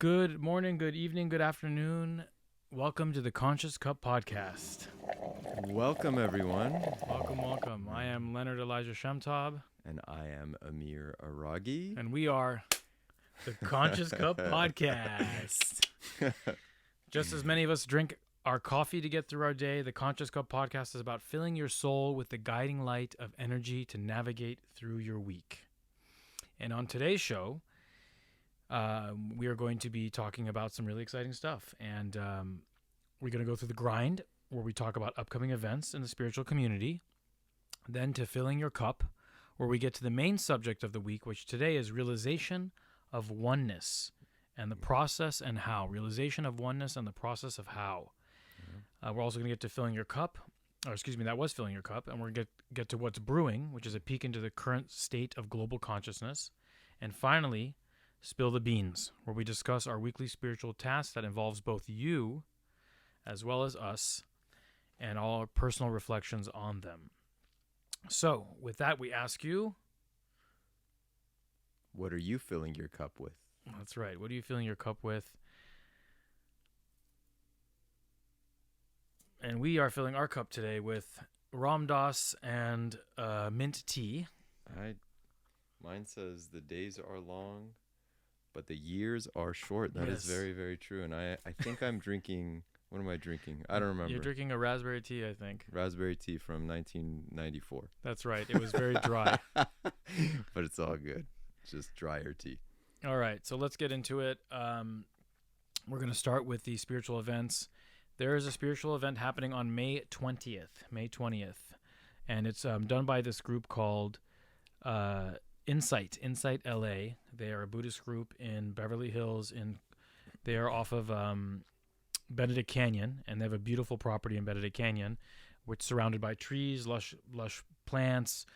Good morning, good evening, good afternoon. Welcome to the Conscious Cup Podcast. Welcome, everyone. Welcome. I am Leonard Elijah Shemtob. And I am Amir Araghi. And we are the Conscious Cup Podcast. Just as many of us drink our coffee to get through our day, the Conscious Cup Podcast is about filling your soul with the guiding light of energy to navigate through your week. And on today's show, we are going to be talking about some really exciting stuff. And we're going to go through the grind, where we talk about upcoming events in the spiritual community. Then to filling your cup, where we get to the main subject of the week, which today is realization of oneness and the process and how. Realization of oneness and the process of how. We're also going to get to filling your cup. That was filling your cup. And we're going to get to what's brewing, which is a peek into the current state of global consciousness. And finally, Spill the Beans, where we discuss our weekly spiritual task that involves both you as well as us and all our personal reflections on them. So, with that, we ask you... What are you filling your cup with? That's right. What are you filling your cup with? And we are filling our cup today with Ram Dass and mint tea. Mine says the days are long, but the years are short. That is very, very true. And I think I'm drinking... What am I drinking? I don't remember. You're drinking a raspberry tea, I think. Raspberry tea from 1994. That's right. It was very dry. But it's all good. It's just drier tea. All right. So let's get into it. We're going to start with the spiritual events. There is a spiritual event happening on May 20th. And it's done by this group called Insight LA. They are a Buddhist group in Beverly Hills. They are off of Benedict Canyon, and they have a beautiful property in Benedict Canyon, which is surrounded by trees, lush plants.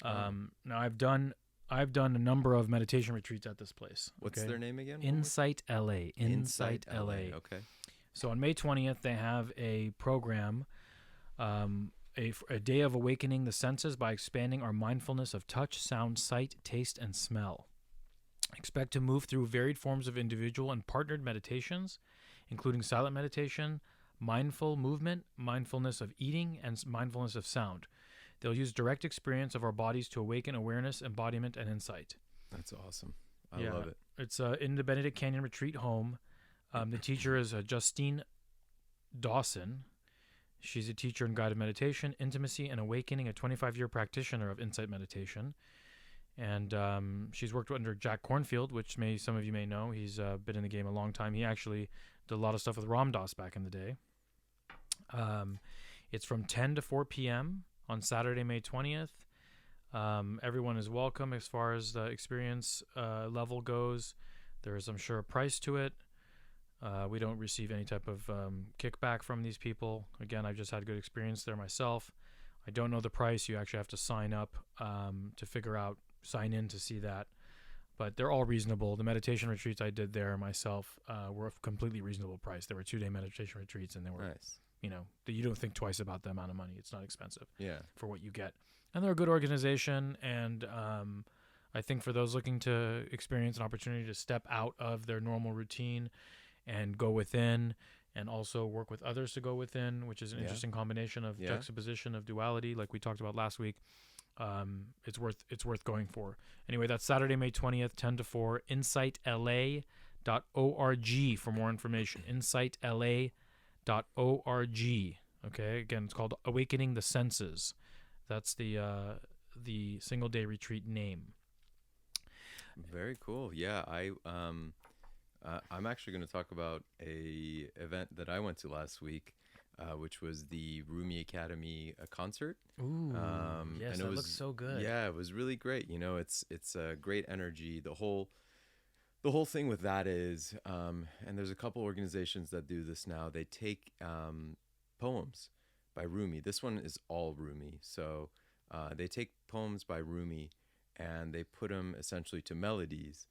Now I've done a number of meditation retreats at this place. What's their name again? Insight LA. Insight LA. Okay. So on May 20th, they have a program, a day of awakening the senses by expanding our mindfulness of touch, sound, sight, taste, and smell. Expect to move through varied forms of individual and partnered meditations, including silent meditation, mindful movement, mindfulness of eating, and mindfulness of sound. They'll use direct experience of our bodies to awaken awareness, embodiment, and insight. That's awesome. I love it. It's in the Benedict Canyon Retreat Home. The teacher is Justine Dawson. She's a teacher in guided meditation, intimacy, and awakening, a 25-year practitioner of insight meditation. And she's worked under Jack Kornfield, which some of you may know. He's been in the game a long time. He actually did a lot of stuff with Ram Dass back in the day. It's from 10 to 4 p.m. on Saturday, May 20th. Everyone is welcome as far as the experience level goes. There is, I'm sure, a price to it. We don't receive any type of kickback from these people. Again, I've just had good experience there myself. I don't know the price. You actually have to sign up to sign in to see that. But they're all reasonable. The meditation retreats I did there myself were a completely reasonable price. There were 2-day meditation retreats, and they were, nice. You don't think twice about the amount of money. It's not expensive for what you get. And they're a good organization, and I think for those looking to experience an opportunity to step out of their normal routine and go within, and also work with others to go within, which is an interesting combination of juxtaposition of duality, like we talked about last week. It's worth going for. Anyway, that's Saturday, May 20th, 10 to 4, insightla.org for more information. Insightla.org. Okay, again, it's called Awakening the Senses. That's the single day retreat name. Very cool. Yeah, I'm actually going to talk about a event that I went to last week, which was the Rumi Academy concert. Ooh, yes, that looks so good. Yeah, it was really great. It's a great energy. The whole thing with that is, and there's a couple organizations that do this now. They take poems by Rumi. This one is all Rumi. So they take poems by Rumi and they put them essentially to melodies.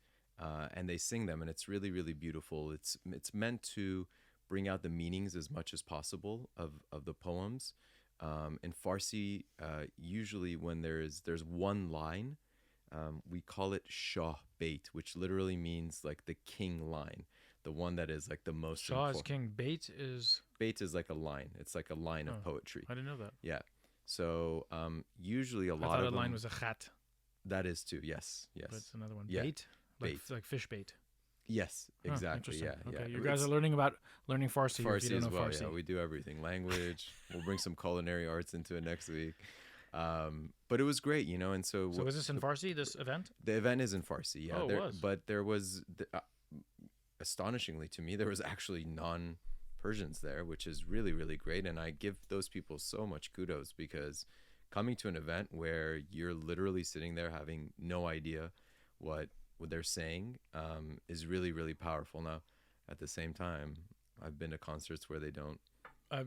And they sing them, and it's really, really beautiful. It's meant to bring out the meanings as much as possible of the poems. In Farsi, usually when there's one line, we call it Shah Bait, which literally means like the king line. the one that is like the most Shaw is important. king. Bait is. Bait is like a line. It's like a line of poetry. I didn't know that. Yeah. So usually a I lot thought of a line them, was a chat. that is too. Yes. But Yes. it's another one. Yeah. Bait? Like fish bait. Yes. Huh, Exactly. interesting. Yeah. Okay, Yeah. you guys It's are learning Farsi. If you Farsi don't as know well. Farsi. Yeah. We do everything. Language. We'll bring some culinary arts into it next week. But it was great, you know. And so So is this in Farsi, this event? the event is in Farsi. Yeah. Oh, it was. But there was astonishingly to me, there was actually non-Persians there, which is really, really great. And I give those people so much kudos, because coming to an event where you're literally sitting there having no idea what they're saying is really, really powerful. Now, at the same time, I've been to concerts where they don't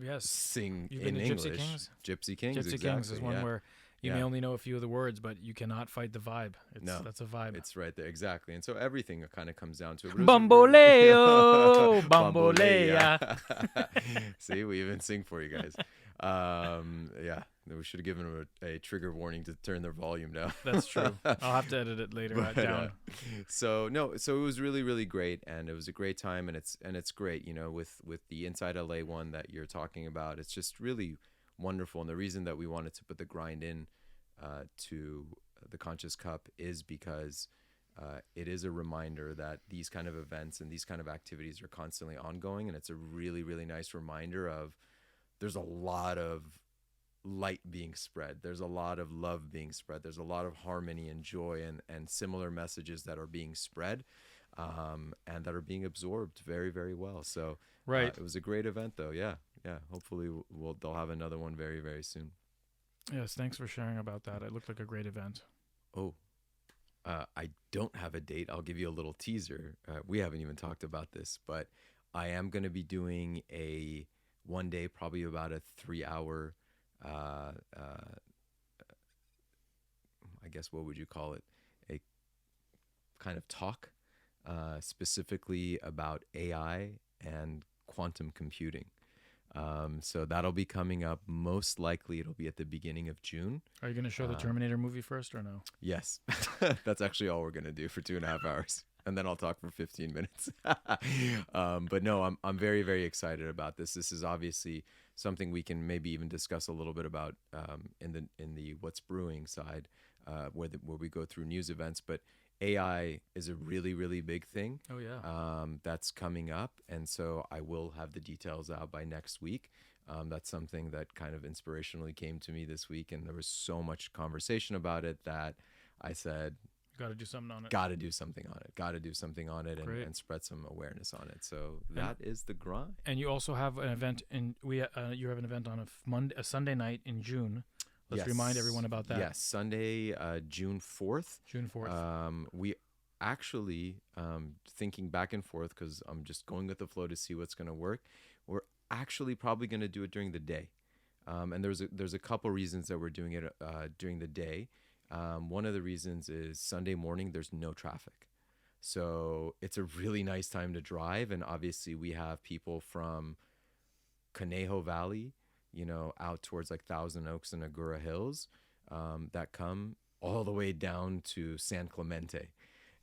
Yes. sing You've in been to English. Gypsy Kings? Gypsy Kings, Gypsy exactly. Kings is one yeah. where you may only know a few of the words, but you cannot fight the vibe. No. That's a vibe. It's right there, exactly. And so everything kind of comes down to it. Bamboleo, bambolea. See, we even sing for you guys. Yeah, we should have given them a trigger warning to turn their volume down. That's true. I'll have to edit it later down. So it was really, really great, and it was a great time, and it's great, you know, with the Inside LA one that you're talking about. It's just really wonderful, and the reason that we wanted to put the grind in to the Conscious Cup is because it is a reminder that these kind of events and these kind of activities are constantly ongoing, and it's a really, really nice reminder of there's a lot of light being spread. There's a lot of love being spread. There's a lot of harmony and joy and similar messages that are being spread and that are being absorbed very, very well. So Right. it was a great event, though. Yeah. Hopefully they'll have another one very, very soon. Yes, thanks for sharing about that. It looked like a great event. Oh, I don't have a date. I'll give you a little teaser. We haven't even talked about this, but I am going to be doing a one day, probably about a 3-hour, I guess, what would you call it? A kind of talk specifically about AI and quantum computing. So that'll be coming up. Most likely it'll be at the beginning of June. Are you going to show the Terminator movie first or no? Yes. That's actually all we're going to do for 2.5 hours. And then I'll talk for 15 minutes. But no, I'm very, very excited about this. This is obviously something we can maybe even discuss a little bit about in the What's Brewing side, where we go through news events. But AI is a really, really big thing. Oh, yeah. That's coming up. And so I will have the details out by next week. That's something that kind of inspirationally came to me this week. And there was so much conversation about it that I said, Got to do something on it. Got to do something on it and spread some awareness on it. So that is the grind. And you also have an event you have an event on a Sunday night in June. Let's remind everyone about that. Yes, Sunday, June 4th. June 4th. We actually, thinking back and forth, because I'm just going with the flow to see what's going to work, we're actually probably going to do it during the day. And there's a couple reasons that we're doing it during the day. One of the reasons is Sunday morning, there's no traffic. So it's a really nice time to drive. And obviously we have people from Conejo Valley, you know, out towards like Thousand Oaks and Agura Hills that come all the way down to San Clemente.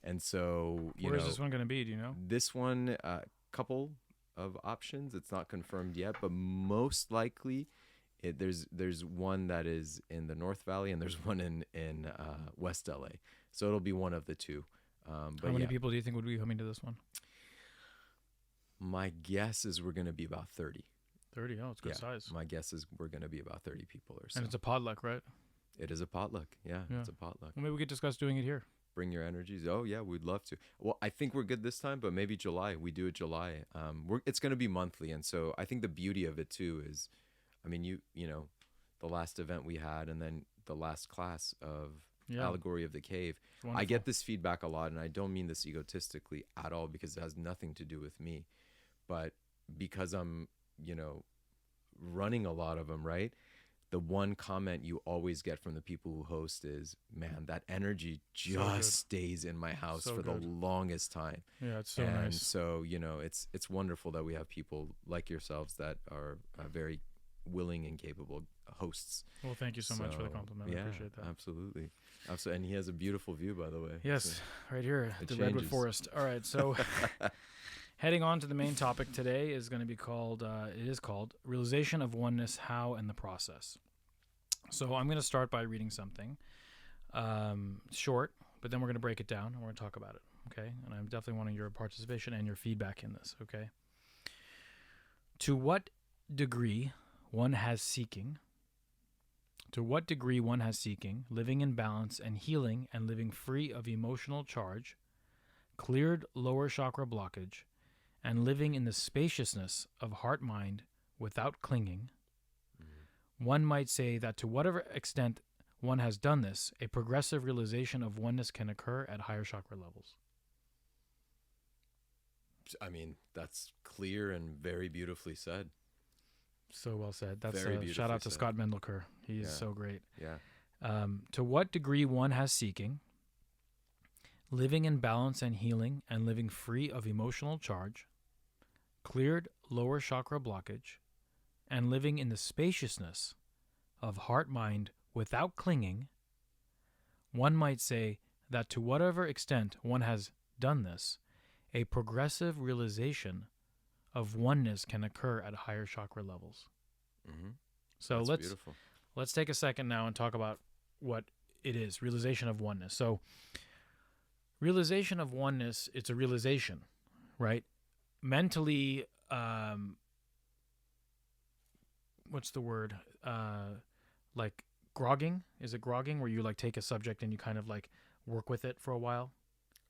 And so, Where is this one going to be? Do you know? This one, couple of options. It's not confirmed yet, but most likely there's one that is in the North Valley and there's one in West LA. So it'll be one of the two. But How many people do you think would be coming to this one? My guess is we're going to be about 30. 30? Oh, it's good size. My guess is we're going to be about 30 people or so. And it's a potluck, right? It is a potluck. Yeah, it's a potluck. Well, maybe we could discuss doing it here. Bring your energies. Oh, yeah, we'd love to. Well, I think we're good this time, but maybe July. We do it July. It's going to be monthly. And so I think the beauty of it, too, is, I mean, you know, the last event we had and then the last class of Allegory of the Cave. I get this feedback a lot, and I don't mean this egotistically at all because it has nothing to do with me. But because I'm, you know, running a lot of them, right? The one comment you always get from the people who host is, man, that energy just stays in my house for the longest time. Yeah, it's so nice. nice. And so, you know, it's wonderful that we have people like yourselves that are very willing and capable hosts. Well, thank you so much for the compliment. I appreciate that. Absolutely. And he has a beautiful view, by the way. Yes, right here at the Redwood Forest. All right, so... Heading on to the main topic today is going to be called, it is called Realization of Oneness, How and the Process. So I'm going to start by reading something short, but then we're going to break it down and we're going to talk about it, okay? And I'm definitely wanting your participation and your feedback in this, okay? To what degree one has seeking, living in balance and healing and living free of emotional charge, cleared lower chakra blockage, and living in the spaciousness of heart-mind without clinging, one might say that to whatever extent one has done this, a progressive realization of oneness can occur at higher chakra levels. I mean, that's clear and very beautifully said. So well said. That's Very a shout out to said. Scott Mendelker. He's so great. Yeah. To what degree one has seeking, living in balance and healing and living free of emotional charge, cleared lower chakra blockage, and living in the spaciousness of heart-mind without clinging, one might say that to whatever extent one has done this, a progressive realization of oneness can occur at higher chakra levels. Mm-hmm. So That's beautiful. let's take a second now and talk about what it is, realization of oneness. So realization of oneness, it's a realization, right? Mentally, what's the word? Like grogging? Is it grogging where you like take a subject and you kind of like work with it for a while?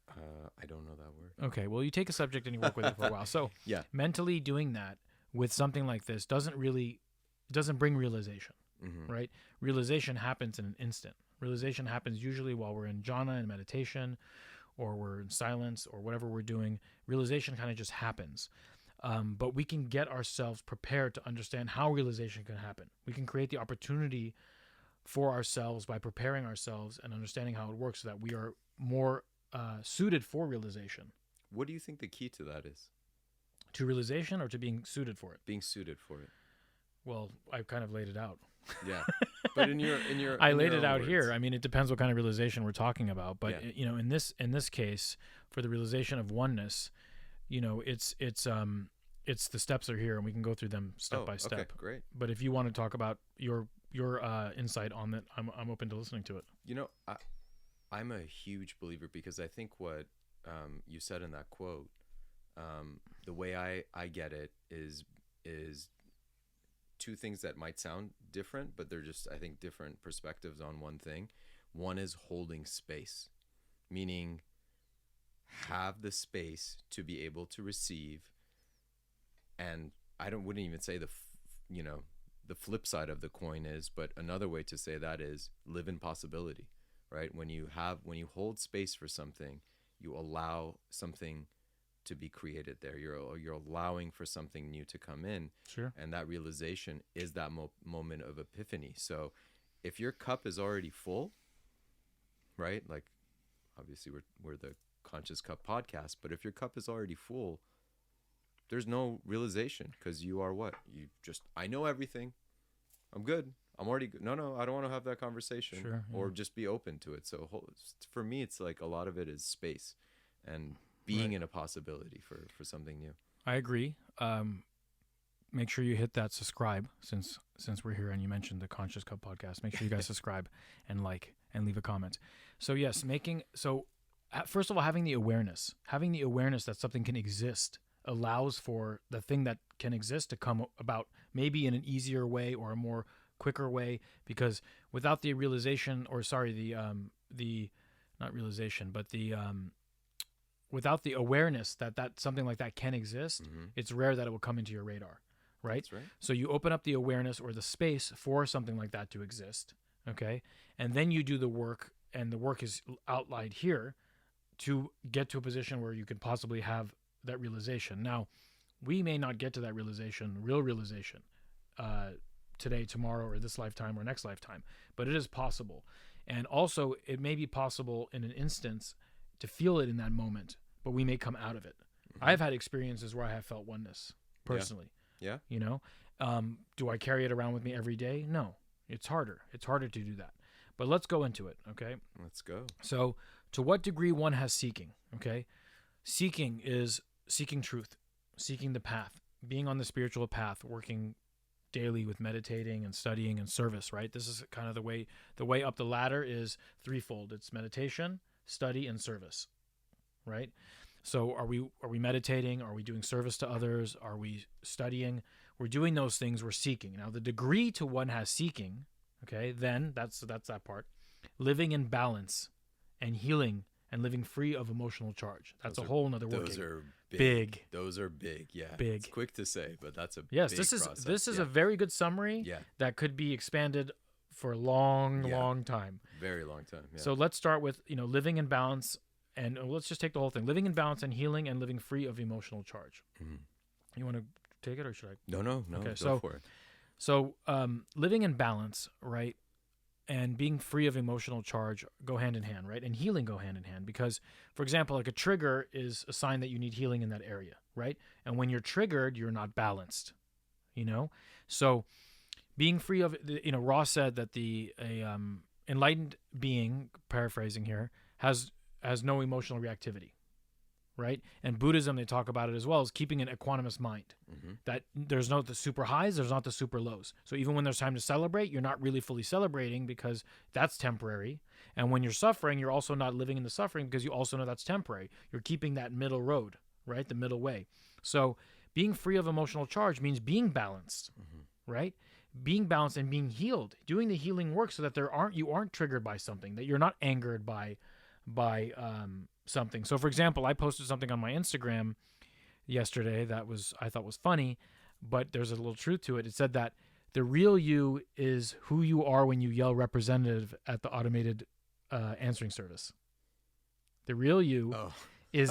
I don't know that word. Okay, well, you take a subject and you work with it for a while. So Yeah. mentally doing that with something like this doesn't bring realization, right? Realization happens in an instant. Realization happens usually while we're in jhana and meditation, or we're in silence, or whatever we're doing. Realization kind of just happens. But we can get ourselves prepared to understand how realization can happen. We can create the opportunity for ourselves by preparing ourselves and understanding how it works so that we are more suited for realization. What do you think the key to that is? To realization or to being suited for it? Being suited for it. Well, I've kind of laid it out. Yeah. But in your I in laid your it own out words. here. I mean, it depends what kind of realization we're talking about. But Yeah. you know, in this case, for the realization of oneness, you know, it's the steps are here, and we can go through them step by step. Okay, great. But if you want to talk about your insight on that, I'm open to listening to it. You know, I'm a huge believer because I think what you said in that quote, the way I get it is two things that might sound different, but they're just, I think, different perspectives on one thing. One is holding space, meaning have the space to be able to receive. And wouldn't even say the flip side of the coin is, but another way to say that is live in possibility, right? When you hold space for something, you allow something to be created there. You're allowing for something new to come in. Sure. And that realization is that moment of epiphany. So if your cup is already full, right? Like obviously we're the Conscious Cup podcast, but if your cup is already full, there's no realization because you are what? I know everything. I'm good. I'm already good. No, I don't want to have that conversation. Sure, yeah. Or just be open to it. So for me, it's like a lot of it is space and being in a possibility for something new. I agree. Make sure you hit that subscribe since we're here and you mentioned the Conscious Cup podcast. Make sure you guys subscribe and like and leave a comment. So yes, first of all, having the awareness that something can exist allows for the thing that can exist to come about maybe in an easier way or a more quicker way, because without the realization, or sorry, the not realization, but without the awareness that something like that can exist, it's rare that it will come into your radar, right? That's right. So you open up the awareness or the space for something like that to exist, okay? And then you do the work, and the work is outlined here to get to a position where you could possibly have that realization. Now, we may not get to that real realization today, tomorrow, or this lifetime or next lifetime, but it is possible. And also, it may be possible in an instance to feel it in that moment, but we may come out of it. I've had experiences where I have felt oneness personally. Yeah. You know, do I carry it around with me every day? No, it's harder. It's harder to do that. But let's go into it, okay? Let's go. So, to what degree one has seeking, okay? Seeking is seeking truth. seeking the path, being on the spiritual path, working daily with meditating and studying and service, right? This is kind of the way up the ladder is threefold. It's meditation, study, and service, right? So are we meditating? Are we doing service to others? Are we studying? We're doing those things. We're seeking. Now, the degree to one has seeking, okay, then that's that part. Living in balance and healing and living free of emotional charge. That's a whole nother working. Those are big. Those are big. Yeah. Big. It's quick to say, but that's a yes. big process. This is a very good summary. Yeah. That could be expanded for a long time. Very long time. Yeah. So let's start with living in balance, and let's just take the whole thing: living in balance and healing and living free of emotional charge. Mm-hmm. You want to take it or should I? No. Okay, go for it. So living in balance, right? And being free of emotional charge go hand in hand, right? And healing go hand in hand because, for example, like a trigger is a sign that you need healing in that area, right? And when you're triggered, you're not balanced, So being free of, Ross said that the enlightened being, paraphrasing here, has no emotional reactivity, right? And Buddhism, they talk about it as well, is keeping an equanimous mind. Mm-hmm. That there's not the super highs, there's not the super lows. So even when there's time to celebrate, you're not really fully celebrating because that's temporary. And when you're suffering, you're also not living in the suffering because you also know that's temporary. You're keeping that middle road, right? The middle way. So being free of emotional charge means being balanced, right? Being balanced and being healed, doing the healing work so that you aren't triggered by something, that you're not angered by something. So for example, I posted something on my Instagram yesterday that I thought was funny, but there's a little truth to it. It said that the real you is who you are when you yell representative at the automated answering service. The real you is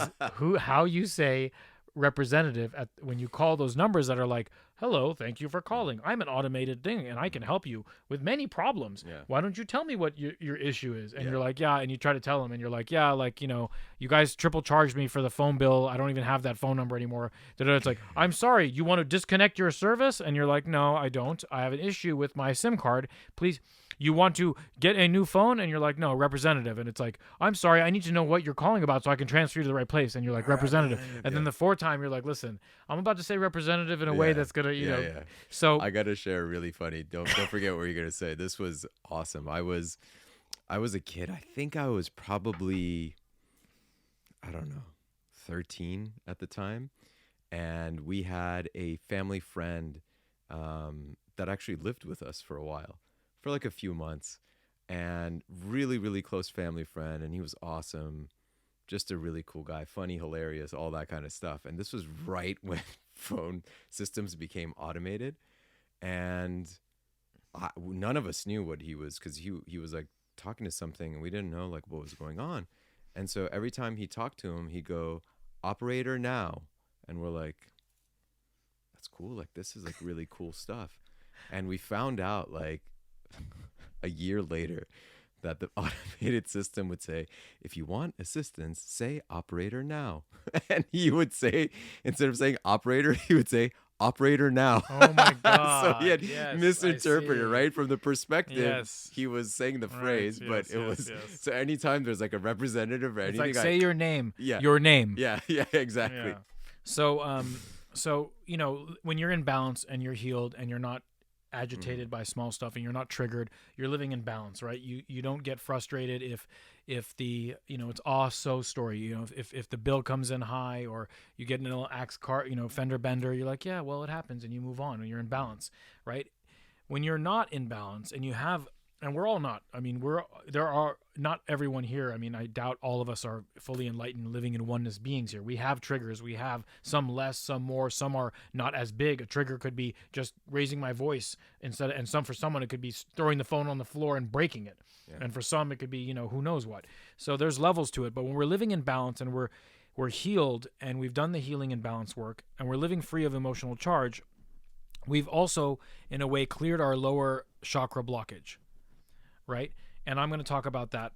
how you say representative when you call those numbers that are like, hello, thank you for calling. I'm an automated thing and I can help you with many problems. Yeah. Why don't you tell me what your issue is? And you're like, yeah. And you try to tell them and you're like, yeah, like, you guys triple charged me for the phone bill. I don't even have that phone number anymore. It's like, I'm sorry, you want to disconnect your service? And you're like, no, I don't. I have an issue with my SIM card. Please. You want to get a new phone? And you're like, no, representative. And it's like, I'm sorry, I need to know what you're calling about so I can transfer you to the right place. And you're like, representative. And then the fourth time, you're like, listen, I'm about to say representative in a way that's going to, Yeah. So I got to share really funny. Don't forget what you're going to say. This was awesome. I was a kid. I think I was probably, 13 at the time. And we had a family friend that actually lived with us for a while. For like a few months, and really, really close family friend. And he was awesome. Just a really cool guy, funny, hilarious, all that kind of stuff. And this was right when phone systems became automated. And none of us knew what he was, because he was like talking to something and we didn't know like what was going on. And so every time he talked to him, he'd go, operator now. And we're like, that's cool. Like, this is like really cool stuff. And we found out like, a year later that the automated system would say, if you want assistance, say operator now. And he would say, instead of saying operator, he would say operator now. Oh my God. So he had misinterpreted, right? From the perspective, he was saying the phrase, but it was, so anytime there's like a representative or anything. It's like, say your name. Yeah. Your name. Yeah, exactly. Yeah. So, when you're in balance and you're healed and you're not agitated by small stuff and you're not triggered, you're living in balance, right? You don't get frustrated if the it's so story, if the bill comes in high or you get an little axe car, fender bender, you're like, yeah, well, it happens, and you move on and you're in balance, right? When you're not in balance and and we're all not, there are not everyone here. I doubt all of us are fully enlightened, living in oneness beings here. We have triggers. We have some less, some more, some are not as big. A trigger could be just raising my voice and for someone, it could be throwing the phone on the floor and breaking it. Yeah. And for some, it could be, who knows what. So there's levels to it. But when we're living in balance and we're healed and we've done the healing and balance work and we're living free of emotional charge, we've also, in a way, cleared our lower chakra blockage. Right? And I'm going to talk about that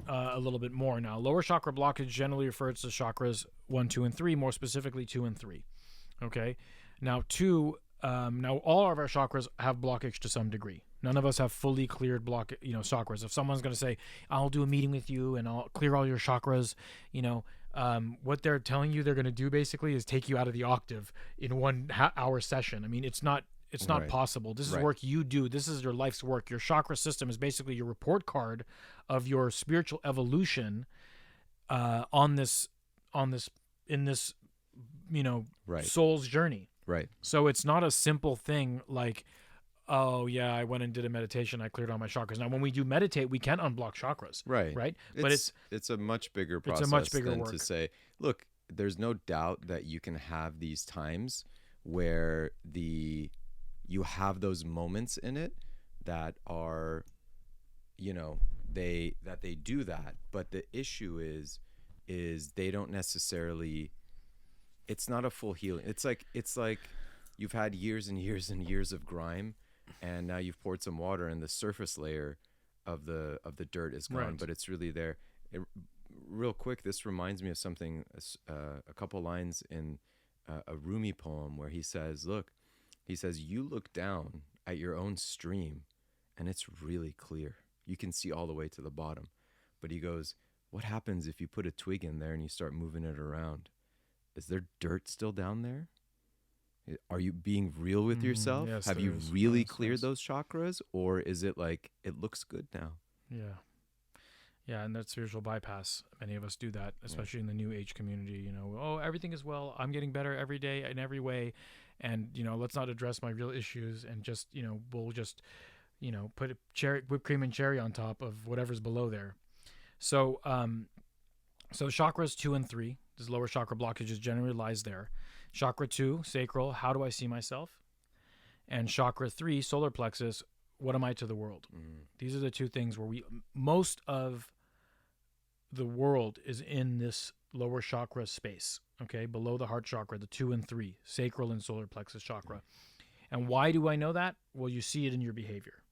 a little bit more now. Lower chakra blockage generally refers to chakras 1, 2, and 3, more specifically 2 and 3. Okay? Now, all of our chakras have blockage to some degree. None of us have fully cleared chakras. If someone's going to say, I'll do a meeting with you and I'll clear all your chakras, what they're telling you they're going to do basically is take you out of the octave in 1 hour session. I mean, it's not Right. possible. This is Right. work you do. This is your life's work. Your chakra system is basically your report card of your spiritual evolution on this in this Right. soul's journey. Right. So it's not a simple thing like, oh yeah, I went and did a meditation, I cleared all my chakras. Now when we do meditate, we can unblock chakras, Right. right? But it's a much bigger it's process a much bigger than work. to say, look, there's no doubt that you can have these times where you have those moments in it that are, they do that, but the issue is they don't necessarily, it's not a full healing. It's like you've had years and years and years of grime, and now you've poured some water and the surface layer of the dirt is gone, Right. but it's really there. Real quick, this reminds me of something, a couple lines in a Rumi poem where he says, you look down at your own stream and it's really clear. You can see all the way to the bottom. But he goes, what happens if you put a twig in there and you start moving it around? Is there dirt still down there? Are you being real with yourself? yes, Have there you is. really Yes, cleared yes. those chakras? Or is it like, it looks good now? Yeah, and that's spiritual bypass. Many of us do that, especially in the new age community. Oh, everything is well. I'm getting better every day in every way, and let's not address my real issues and just we'll just put whipped cream and cherry on top of whatever's below there. So chakras 2 and 3, this lower chakra blockages generally lies there. Chakra 2, sacral, how do I see myself? And chakra 3, solar plexus, what am I to the world? These are the two things where most of the world is in this lower chakra space, okay, below the heart chakra, the 2 and 3, sacral and solar plexus chakra. And why do I know that? Well, you see it in your behavior,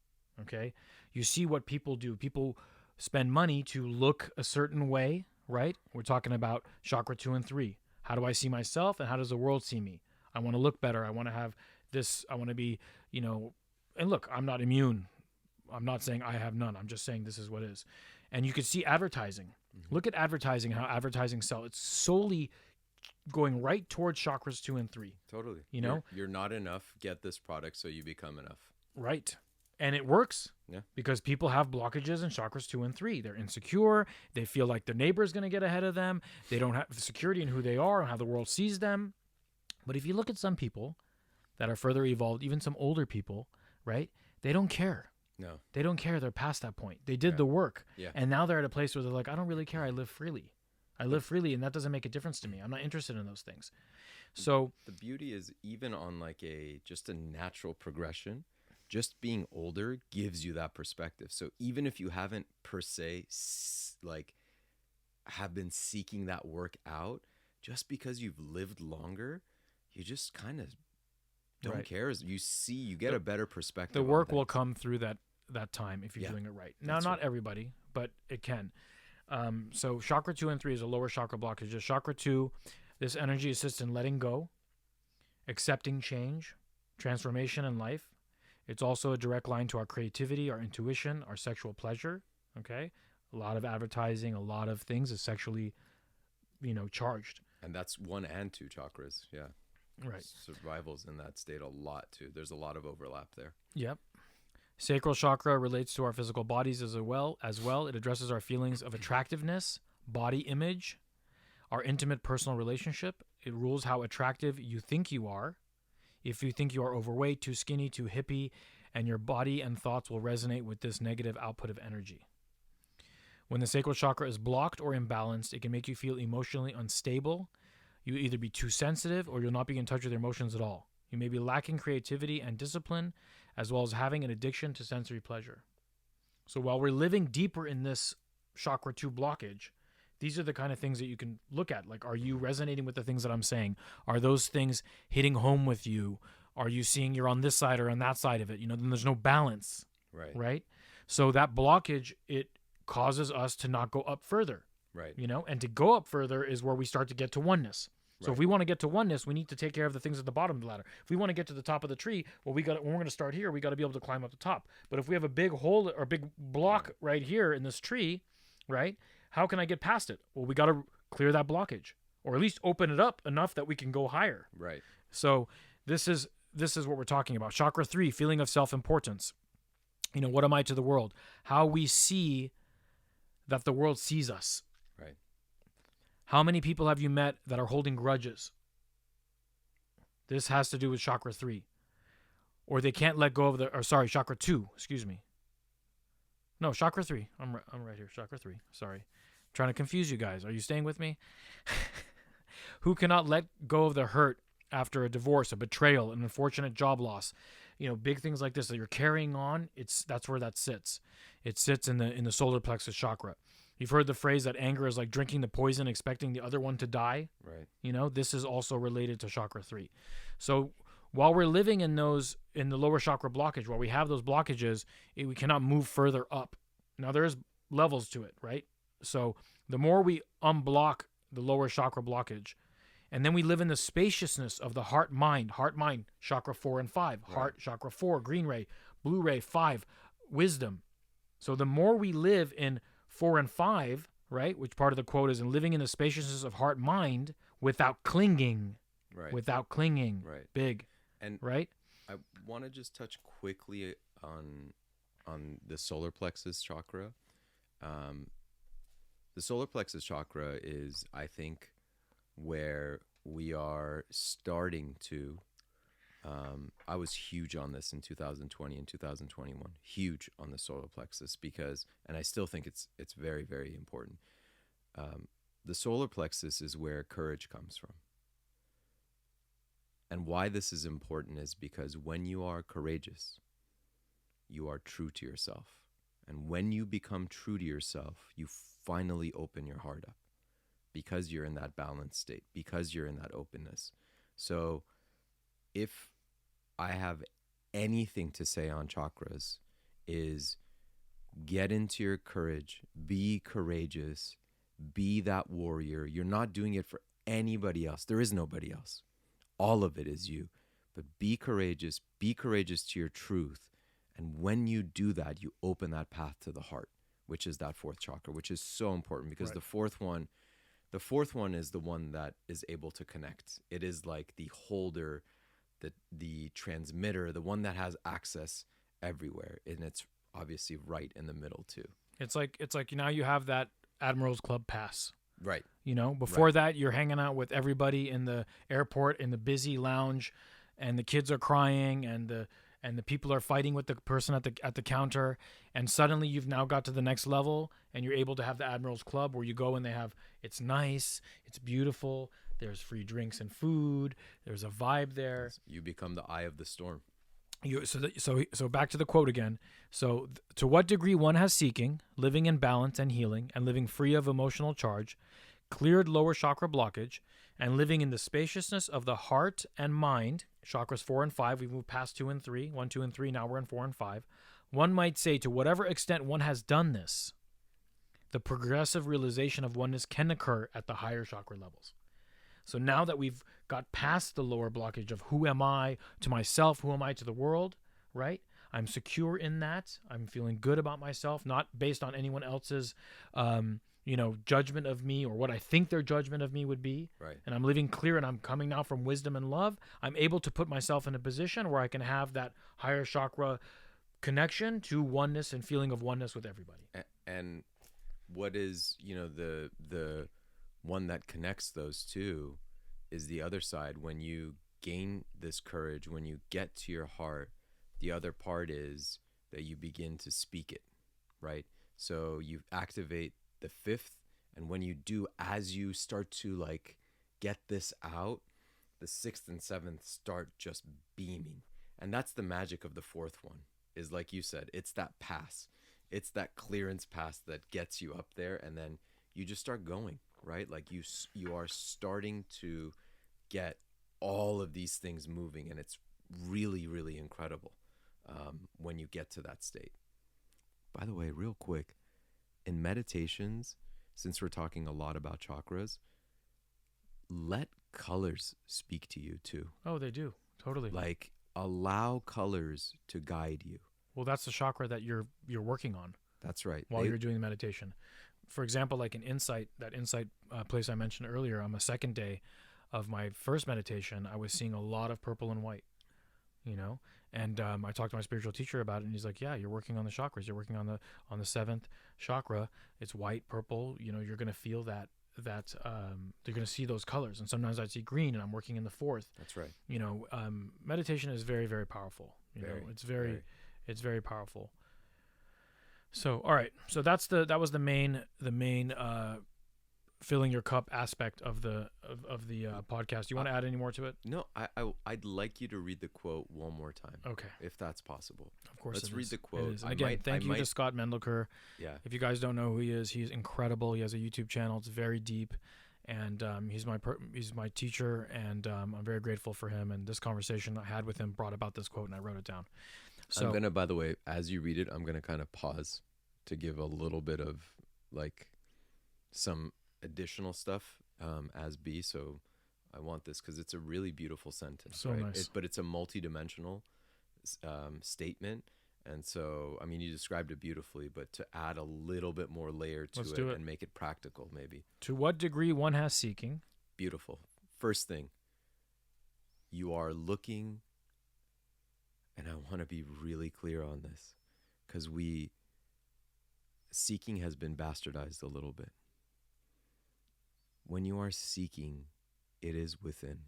okay? You see what people do. People spend money to look a certain way, right? We're talking about chakra 2 and 3. How do I see myself and how does the world see me? I want to look better. I want to have this. I want to be, and look, I'm not immune. I'm not saying I have none. I'm just saying this is what is. And you can see advertising. Look at advertising, how advertising sells. It's solely going right towards chakras 2 and 3. Totally. You're not enough. Get this product so you become enough. Right. And it works. Yeah. Because people have blockages in chakras 2 and 3. They're insecure. They feel like their neighbor's going to get ahead of them. They don't have security in who they are and how the world sees them. But if you look at some people that are further evolved, even some older people, right? They don't care. No. They don't care. They're past that point. They did the work. Yeah. And now they're at a place where they're like, I don't really care. I live freely. I live freely, and that doesn't make a difference to me. I'm not interested in those things. So the beauty is, even on like just a natural progression, just being older gives you that perspective. So even if you haven't per se have been seeking that work out, just because you've lived longer, you just kind of don't care. You get a better perspective. The work will come through that time if you're doing it right. Now, That's not right. everybody, but it can. So chakra 2 and 3 is a lower chakra blockage. Just chakra 2, this energy assists in letting go, accepting change, transformation in life. It's also a direct line to our creativity, our intuition, our sexual pleasure. Okay, a lot of advertising, a lot of things is sexually, charged. And that's 1 and 2 chakras. Yeah. Right. Survival's in that state a lot too. There's a lot of overlap there. Yep. Sacral chakra relates to our physical bodies as well. It addresses our feelings of attractiveness, body image, our intimate personal relationship. It rules how attractive you think you are. If you think you are overweight, too skinny, too hippie, and your body and thoughts will resonate with this negative output of energy. When the sacral chakra is blocked or imbalanced, it can make you feel emotionally unstable. You either be too sensitive or you'll not be in touch with your emotions at all. You may be lacking creativity and discipline, as well as having an addiction to sensory pleasure. So while we're living deeper in this chakra 2 blockage, these are the kind of things that you can look at. Like, are you resonating with the things that I'm saying? Are those things hitting home with you? Are you seeing you're on this side or on that side of it? Then there's no balance. Right? So that blockage, it causes us to not go up further. Right. And to go up further is where we start to get to oneness. So if we want to get to oneness, we need to take care of the things at the bottom of the ladder. If we want to get to the top of the tree, well, when we're going to start here, we got to be able to climb up the top. But if we have a big hole or big block right here in this tree, right? How can I get past it? Well, we got to clear that blockage, or at least open it up enough that we can go higher. Right. So this is what we're talking about. Chakra 3, feeling of self-importance. What am I to the world? How we see that the world sees us. Right. How many people have you met that are holding grudges? This has to do with chakra 3. Or they can't let go of chakra 2, excuse me. No, chakra 3. I'm right here. Chakra 3. Sorry. Trying to confuse you guys. Are you staying with me? Who cannot let go of the hurt after a divorce, a betrayal, an unfortunate job loss. Big things like this that you're carrying on, that's where that sits. It sits in the solar plexus chakra. You've heard the phrase that anger is like drinking the poison, expecting the other one to die. Right. This is also related to chakra 3. So while we're living in the lower chakra blockage, while we have those blockages, we cannot move further up. Now there's levels to it, right? So the more we unblock the lower chakra blockage, and then we live in the spaciousness of the heart mind, chakra 4 and 5, Right. heart, chakra 4, green ray, blue ray, 5, wisdom. So the more we live in 4 and 5, right, which part of the quote is in living in the spaciousness of heart mind without clinging, Right. Right. Big, And right? I want to just touch quickly on the solar plexus chakra. The solar plexus chakra is, I think, where we are starting to. I was huge on this in 2020 and 2021. Huge on the solar plexus and I still think it's very, very important. The solar plexus is where courage comes from. And why this is important is because when you are courageous, you are true to yourself. And when you become true to yourself, you finally open your heart up because you're in that balanced state, because you're in that openness. So if I have anything to say on chakras is get into your courage, be courageous, be that warrior. You're not doing it for anybody else. There is nobody else. All of it is you. But be courageous to your truth. And when you do that, you open that path to the heart, which is that fourth chakra, which is so important because Right. the fourth one is the one that is able to connect. It is like the holder, the transmitter, the one that has access everywhere. And it's obviously right in the middle too. It's like now you have that Admiral's Club pass. Right. Before Right. that, you're hanging out with everybody in the airport, in the busy lounge, and the kids are crying, and the people are fighting with the person at the counter, and suddenly you've now got to the next level, and you're able to have the Admiral's Club where you go and it's nice, it's beautiful, there's free drinks and food, there's a vibe there. You become the eye of the storm. So back to the quote again. So to what degree one has seeking, living in balance and healing, and living free of emotional charge, cleared lower chakra blockage, and living in the spaciousness of the heart and mind, chakras 4 and 5, we've moved past 2 and 3, 1, 2, and 3, now we're in 4 and 5. One might say to whatever extent one has done this, the progressive realization of oneness can occur at the higher chakra levels. So now that we've got past the lower blockage of who am I to myself, who am I to the world, right? I'm secure in that. I'm feeling good about myself, not based on anyone else's, judgment of me or what I think their judgment of me would be. Right. And I'm living clear and I'm coming now from wisdom and love. I'm able to put myself in a position where I can have that higher chakra connection to oneness and feeling of oneness with everybody. And what is, the one that connects those two is the other side. When you gain this courage, when you get to your heart, the other part is that you begin to speak it, right? So you activate the fifth, and when you do, as you start to get this out, the sixth and seventh start just beaming. And that's the magic of the fourth one, is like you said, it's that pass. It's that clearance pass that gets you up there, and then you just start going, right? Like you are starting to get all of these things moving, and it's really, really incredible when you get to that state. By the way, real quick, in meditations, since we're talking a lot about chakras, let colors speak to you too. Oh, they do. Totally. Allow colors to guide you. Well, that's the chakra that you're working on That's right. while you're doing the meditation. for example, like that insight place I mentioned earlier, on the second day of my first meditation, I was seeing a lot of purple and white, and I talked to my spiritual teacher about it, and he's like, yeah, you're working on the chakras. You're working on the seventh chakra. It's white, purple. You're going to feel that you're going to see those colors. And sometimes I see green, and I'm working in the fourth. That's right. Meditation is very, very powerful. It's very powerful. So, all right. So that was the main filling your cup aspect of the podcast. You want to add any more to it? No, I'd like you to read the quote one more time. Okay. If that's possible. Of course. Let's read the quote. And again, thank you to Scott Mendelker. Yeah. If you guys don't know who he is, he's incredible. He has a YouTube channel. It's very deep. And he's my teacher, and I'm very grateful for him. And this conversation I had with him brought about this quote, and I wrote it down. So, I'm going to, by the way, as you read it, I'm going to kind of pause to give a little bit of like some additional stuff as B. So I want this because it's a really beautiful sentence. So right? nice. But it's a multidimensional statement. And so, I mean, you described it beautifully, but to add a little bit more layer to it and make it practical, maybe. To what degree one has seeking. Beautiful. First thing, you are looking, and I want to be really clear on this, because seeking has been bastardized a little bit. When you are seeking, it is within.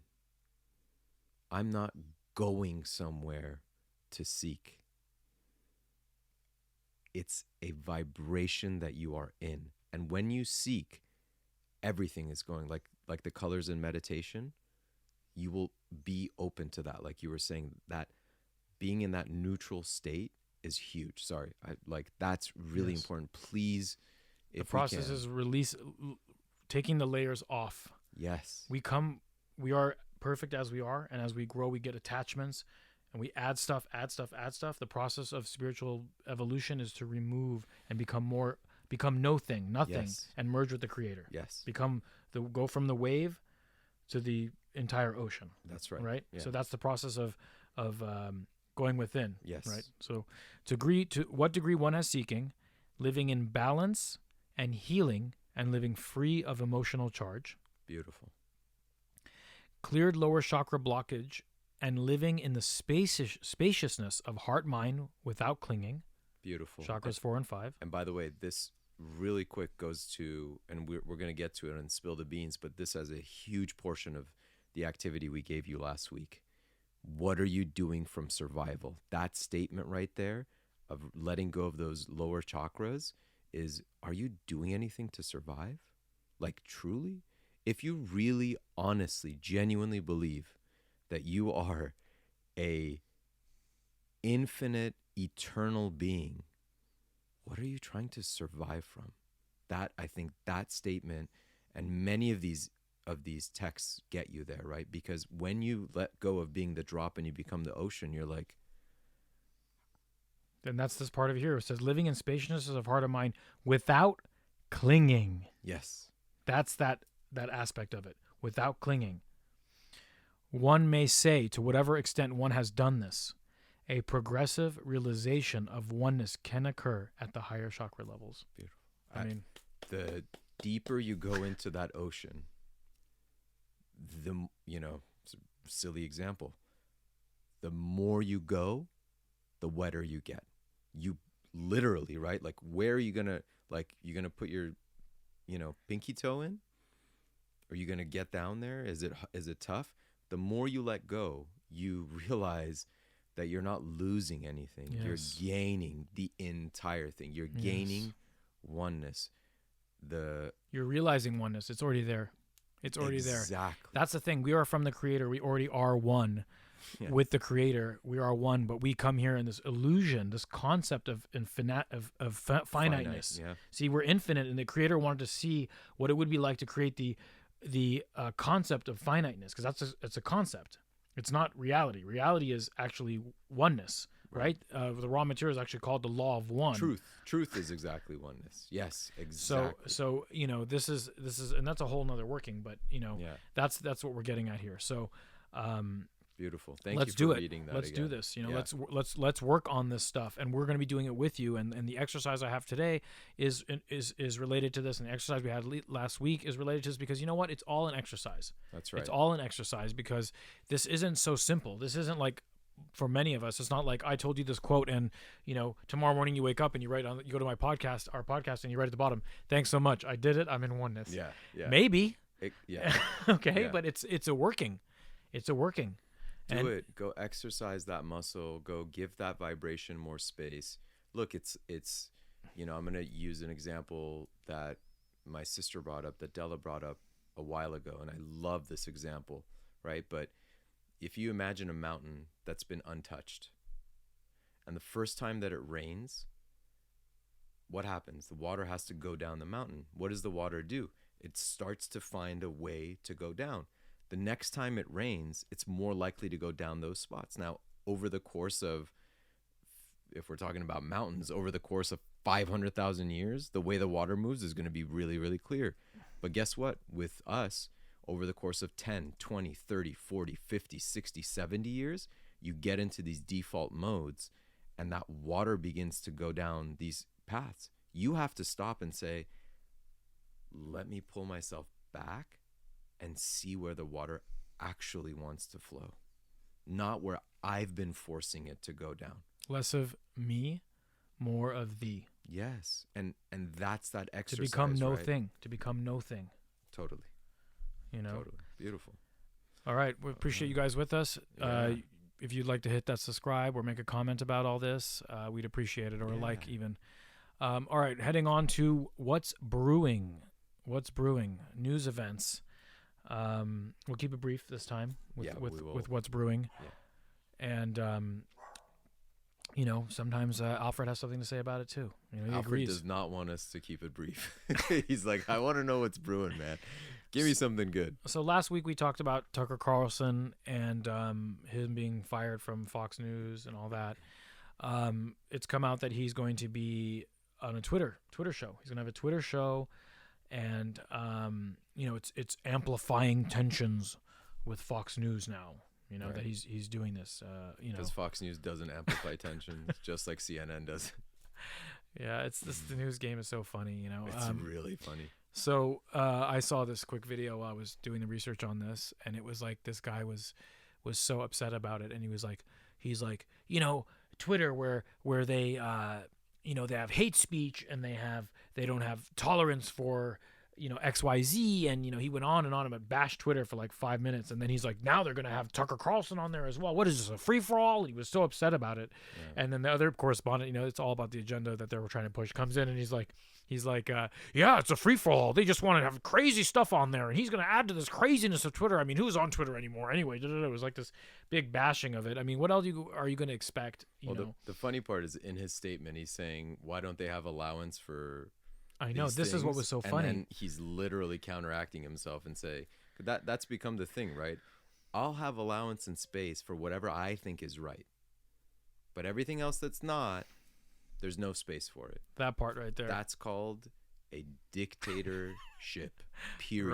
I'm not going somewhere to seek. It's a vibration that you are in. And when you seek, everything is going like the colors in meditation. You will be open to that. Like you were saying, that being in that neutral state is huge. Sorry. That's really important. Please, if the process is taking the layers off. Yes. We are perfect as we are, and as we grow, we get attachments, and we add stuff. The process of spiritual evolution is to remove and become nothing, Yes. and merge with the Creator. Yes. Go from the wave to the entire ocean. That's right. Right. Yeah. So that's the process of going within. Yes. Right. So to what degree one has seeking, living in balance and healing, and living free of emotional charge. Beautiful. Cleared lower chakra blockage, and living in the spaciousness of heart-mind without clinging. Beautiful. Chakras 4 and 5. And by the way, this really quick goes to, and we're going to get to it and spill the beans, but this has a huge portion of the activity we gave you last week. What are you doing from survival? That statement right there of letting go of those lower chakras is, are you doing anything to survive? Like truly? If you really, honestly, genuinely believe that you are a infinite, eternal being, what are you trying to survive from? That, I think that statement and many of these texts get you there, right? Because when you let go of being the drop and you become the ocean, you're like, and that's this part of here. It says, living in spaciousness of heart and mind without clinging. yes. That's that aspect of it, without clinging. One may say, to whatever extent one has done this, a progressive realization of oneness can occur at the higher chakra levels. Beautiful. I mean, the deeper you go into that ocean, it's a silly example, the more you go, the wetter you get. You literally, right? Like, where are you gonna, you gonna put your, pinky toe in? Are you gonna get down there? Is it tough? The more you let go, you realize that you're not losing anything. Yes. You're gaining the entire thing. You're gaining oneness. You're realizing oneness. It's already there. It's already there. Exactly. That's the thing. We are from the Creator. We already are one. Yeah. With the Creator, we are one, but we come here in this illusion, this concept of finiteness. Yeah. See, we're infinite, and the Creator wanted to see what it would be like to create the concept of finiteness, because it's a concept. It's not reality. Reality is actually oneness, right? The raw material is actually called the law of one. Truth is exactly oneness. Yes, exactly. So this is, and that's a whole nother working, but that's what we're getting at here. So, Beautiful. Thank Let's you do for it. reading that Let's do again. this. You know, Yeah. let's work on this stuff, and we're going to be doing it with you. And the exercise I have today is related to this, and the exercise we had last week is related to this, because you know what? It's all an exercise. That's right. It's all an exercise, because this isn't so simple. This isn't like, for many of us, it's not like I told you this quote and, you know, tomorrow morning you wake up and you go to my podcast, our podcast, and you write at the bottom, "Thanks so much. I did it. I'm in oneness." Yeah. Yeah. Maybe. Yeah. Okay, Yeah. but it's a working. It's a working. Do it. Go exercise that muscle. Go give that vibration more space. Look, it's you know, I'm going to use an example that my sister brought up, that Della brought up a while ago, and I love this example, right? But if you imagine a mountain that's been untouched, and the first time that it rains, what happens? The water has to go down the mountain. What does the water do? It starts to find a way to go down. The next time it rains, it's more likely to go down those spots. Now, over the course of, if we're talking about mountains, over the course of 500,000 years, the way the water moves is going to be really, really clear. But guess what? With us, over the course of 10, 20, 30, 40, 50, 60, 70 years, you get into these default modes, and that water begins to go down these paths. You have to stop and say, let me pull myself back and see where the water actually wants to flow, not where I've been forcing it to go down. Less of me, more of thee. Yes. And that's that exercise. To become no right? thing. To become no thing. Totally. You know? Totally. Beautiful. All right. We appreciate you guys with us. Yeah. If you'd like to hit that subscribe or make a comment about all this, we'd appreciate it, or a like even. All right. Heading on to what's brewing. What's brewing? News events. We'll keep it brief this time with what's brewing. Yeah. And, you know, sometimes Alfred has something to say about it too. You know, he Alfred agrees. does not want us to keep it brief. He's like, I want to know what's brewing, man. Give me something good. So last week we talked about Tucker Carlson and him being fired from Fox News and all that. It's come out that he's going to be on a Twitter show. He's going to have a Twitter show, and you know, it's amplifying tensions with Fox News now. You know, right. that he's doing this. You know, Because Fox News doesn't amplify tension, just like CNN does. Yeah, it's this. The news game is so funny. You know, It's really funny. So I saw this quick video while I was doing the research on this, and it was like this guy was so upset about it, and he's like, you know, Twitter where they you know, they have hate speech, and they don't have tolerance for, you know, XYZ, and you know, he went on and bashed Twitter for like 5 minutes, and then he's like, now they're gonna have Tucker Carlson on there as well. What is this, a free for all? He was so upset about it. Yeah. And then the other correspondent, you know, it's all about the agenda that they were trying to push, comes in, and he's like, yeah, it's a free for all. They just want to have crazy stuff on there, and he's gonna add to this craziness of Twitter. I mean, who's on Twitter anymore anyway? It was like this big bashing of it. I mean, what else are you gonna expect? You know, the funny part is, in his statement, he's saying, why don't they have allowance for? I know, this is what was so funny. And then he's literally counteracting himself and say, that's become the thing, right? I'll have allowance and space for whatever I think is right, but everything else that's not, there's no space for it. That part right there. That's called a dictatorship. Period.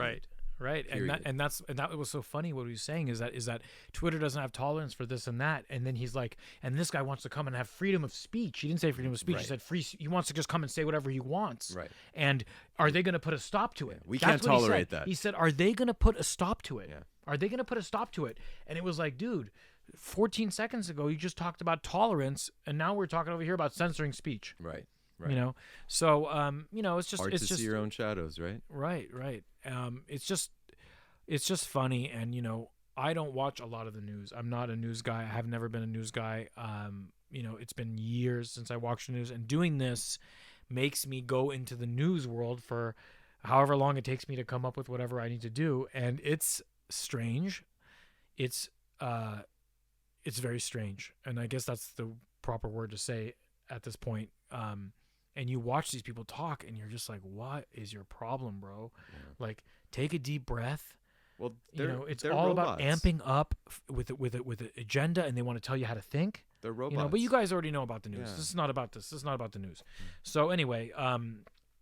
Right. Period. And that was so funny. What he was saying is that Twitter doesn't have tolerance for this and that. And then he's like, and this guy wants to come and have freedom of speech. He didn't say freedom of speech. Right. He said he wants to just come and say whatever he wants. Right. And are they going to put a stop to it? We can't tolerate that. He said, are they going to put a stop to it? Yeah. Are they going to put a stop to it? And it was like, dude, 14 seconds ago, you just talked about tolerance, and now we're talking over here about censoring speech. Right. You know, so you know, it's just hard to see your own shadows, right? Right. It's just funny, and you know, I don't watch a lot of the news. I'm not a news guy. I have never been a news guy. You know, it's been years since I watched the news, and doing this makes me go into the news world for however long it takes me to come up with whatever I need to do, and it's strange. It's very strange, and I guess that's the proper word to say at this point. And you watch these people talk, and you're just like, what is your problem, bro? Yeah. Like, take a deep breath. Well, you know, it's all robots. about amping up with an agenda, and they want to tell you how to think. They're robots. You know, but you guys already know about the news. Yeah. This is not about this. This is not about the news. So anyway,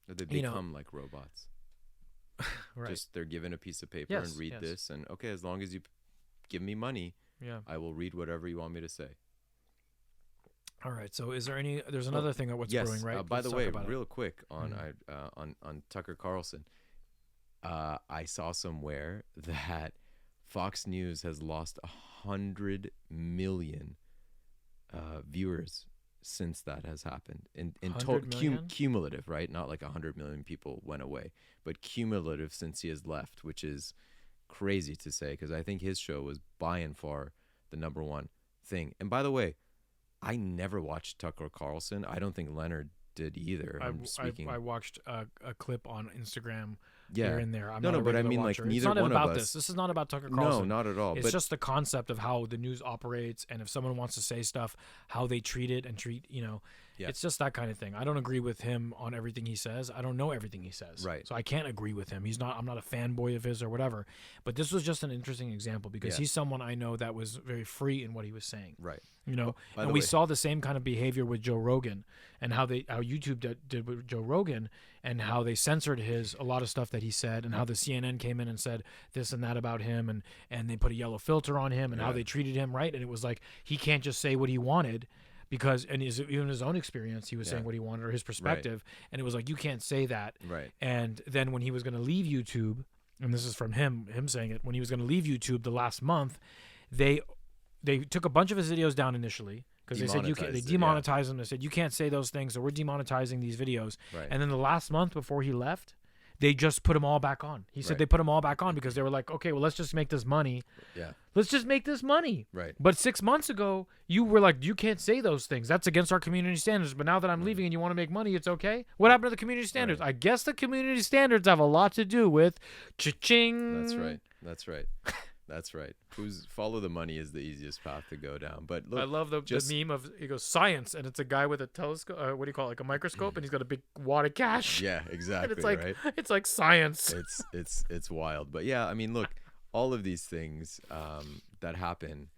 they become like robots. Right. Just they're given a piece of paper and read this, and okay, as long as you give me money, Yeah. I will read whatever you want me to say. All right. So is there any? There's another thing of what's brewing, right? By Let's the talk way, about it. real quick on Tucker Carlson, I saw somewhere that Fox News has lost 100 million viewers since that has happened. In 100 million? Cumulative, right? Not like 100 million people went away, but cumulative since he has left, which is crazy to say because I think his show was by and far the number one thing. And by the way, I never watched Tucker Carlson. I don't think Leonard did either. I watched a clip on Instagram Yeah. here and there. I'm No, not no, a but I regular mean, watcher. like, neither it's not one about of this. us. This is not about Tucker No, Carlson. not at all. It's But just the concept of how the news operates, and if someone wants to say stuff, how they treat it and treat, Yeah. it's just that kind of thing. I don't agree with him on everything he says. I don't know everything he says. Right. So I can't agree with him. I'm not a fanboy of his or whatever. But this was just an interesting example because he's someone I know that was very free in what he was saying. right. By And the we way- saw the same kind of behavior with Joe Rogan and how YouTube did with Joe Rogan and how they censored a lot of stuff that he said and how the CNN came in and said this and that about him and they put a yellow filter on him and how they treated him, right? And it was like he can't just say what he wanted because even his own experience he was saying what he wanted or his perspective and it was like you can't say that. Right. And then when he was going to leave YouTube, and this is from him saying it, when he was going to leave YouTube the last month, they took a bunch of his videos down initially because they said they demonetized them. They said you can't say those things, so we're demonetizing these videos. Right. And then the last month before he left, they just put them all back on. He said they put them all back on because they were like, okay, well, let's just make this money. Yeah. Let's just make this money. Right. But 6 months ago, you were like, you can't say those things. That's against our community standards. But now that I'm leaving and you want to make money, it's okay. What happened to the community standards? Right. I guess the community standards have a lot to do with cha-ching. That's right. That's right. That's right. Follow the money is the easiest path to go down. But look, I love the meme of he goes science and it's a guy with a telescope. What do you call it? Like a microscope, and he's got a big wad of cash. Yeah, exactly. And it's like right. it's like science. It's wild. But yeah, I mean, look, all of these things that happen,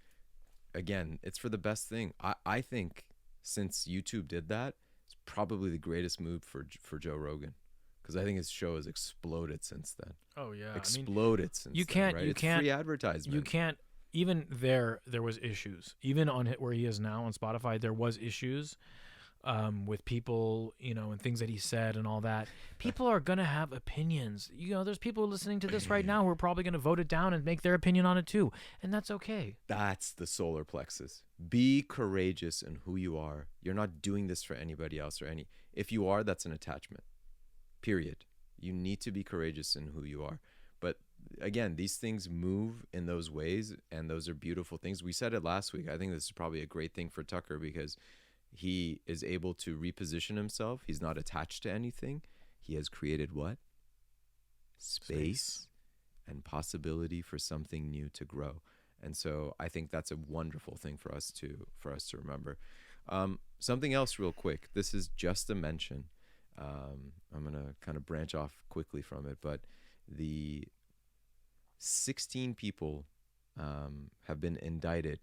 again, it's for the best thing. I think since YouTube did that, it's probably the greatest move for Joe Rogan. Because I think his show has exploded since then. Oh yeah, Exploded since you then, can't. right? You It's can't. free advertisement. You can't. Even there was issues. Even on where he is now on Spotify, there was issues with people, and things that he said and all that. People are gonna have opinions. There's people listening to this right now who are probably gonna vote it down and make their opinion on it too, and that's okay. That's the solar plexus. Be courageous in who you are. You're not doing this for anybody else if you are, that's an attachment. Period. You need to be courageous in who you are. But again, these things move in those ways, and those are beautiful things. We said it last week. I think this is probably a great thing for Tucker because he is able to reposition himself. He's not attached to anything. He has created what? Space and possibility for something new to grow. And so I think that's a wonderful thing for us to remember. Something else real quick. This is just a mention. I'm going to kind of branch off quickly from it, but the 16 people have been indicted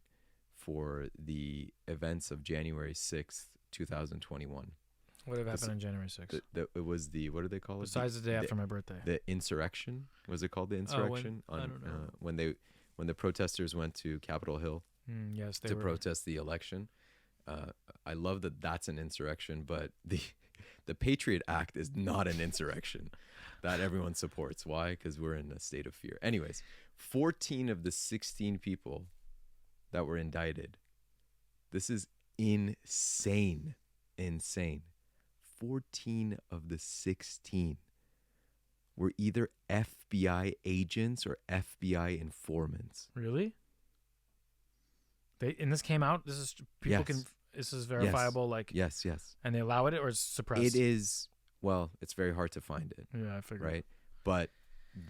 for the events of January 6th, 2021. What have happened on January 6th? It was what do they call it? Besides the day after my birthday. The insurrection? Was it called the insurrection? I don't know. When the protesters went to Capitol Hill yes, to protest the election. I love that that's an insurrection, but the Patriot Act is not an insurrection that everyone supports. Why? Because we're in a state of fear. Anyways, 14 of the 16 people that were indicted. This is insane. 14 of the 16 were either FBI agents or FBI informants. Really? And this came out. This is people can. This is verifiable. Yes. And they allow it or it's suppressed. It is. Well, it's very hard to find it. Yeah, I figured. Right, but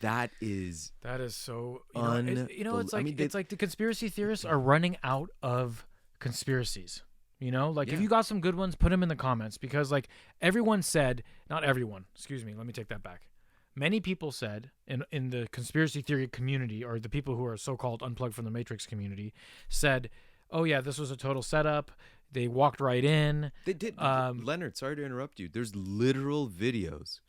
that is so. It's like the conspiracy theorists are running out of conspiracies. If you got some good ones, put them in the comments because everyone said, not everyone. Excuse me. Let me take that back. Many people said in the conspiracy theory community, or the people who are so-called unplugged from the Matrix community, said, "Oh yeah, this was a total setup. They walked right in." They did. Leonard, sorry to interrupt you. There's literal videos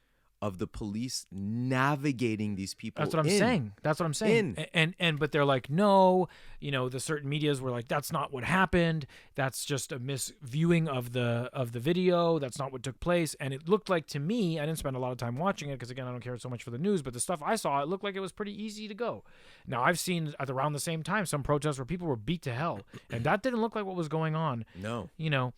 of the police navigating these people. That's what I'm saying. That's what I'm saying. And but they're like, no, you know, the certain medias were like, that's not what happened. That's just a misviewing of the video. That's not what took place. And it looked like to me, I didn't spend a lot of time watching it because again, I don't care so much for the news. But the stuff I saw, it looked like it was pretty easy to go. Now I've seen at around the same time some protests where people were beat to hell, and that didn't look like what was going on. No, you know.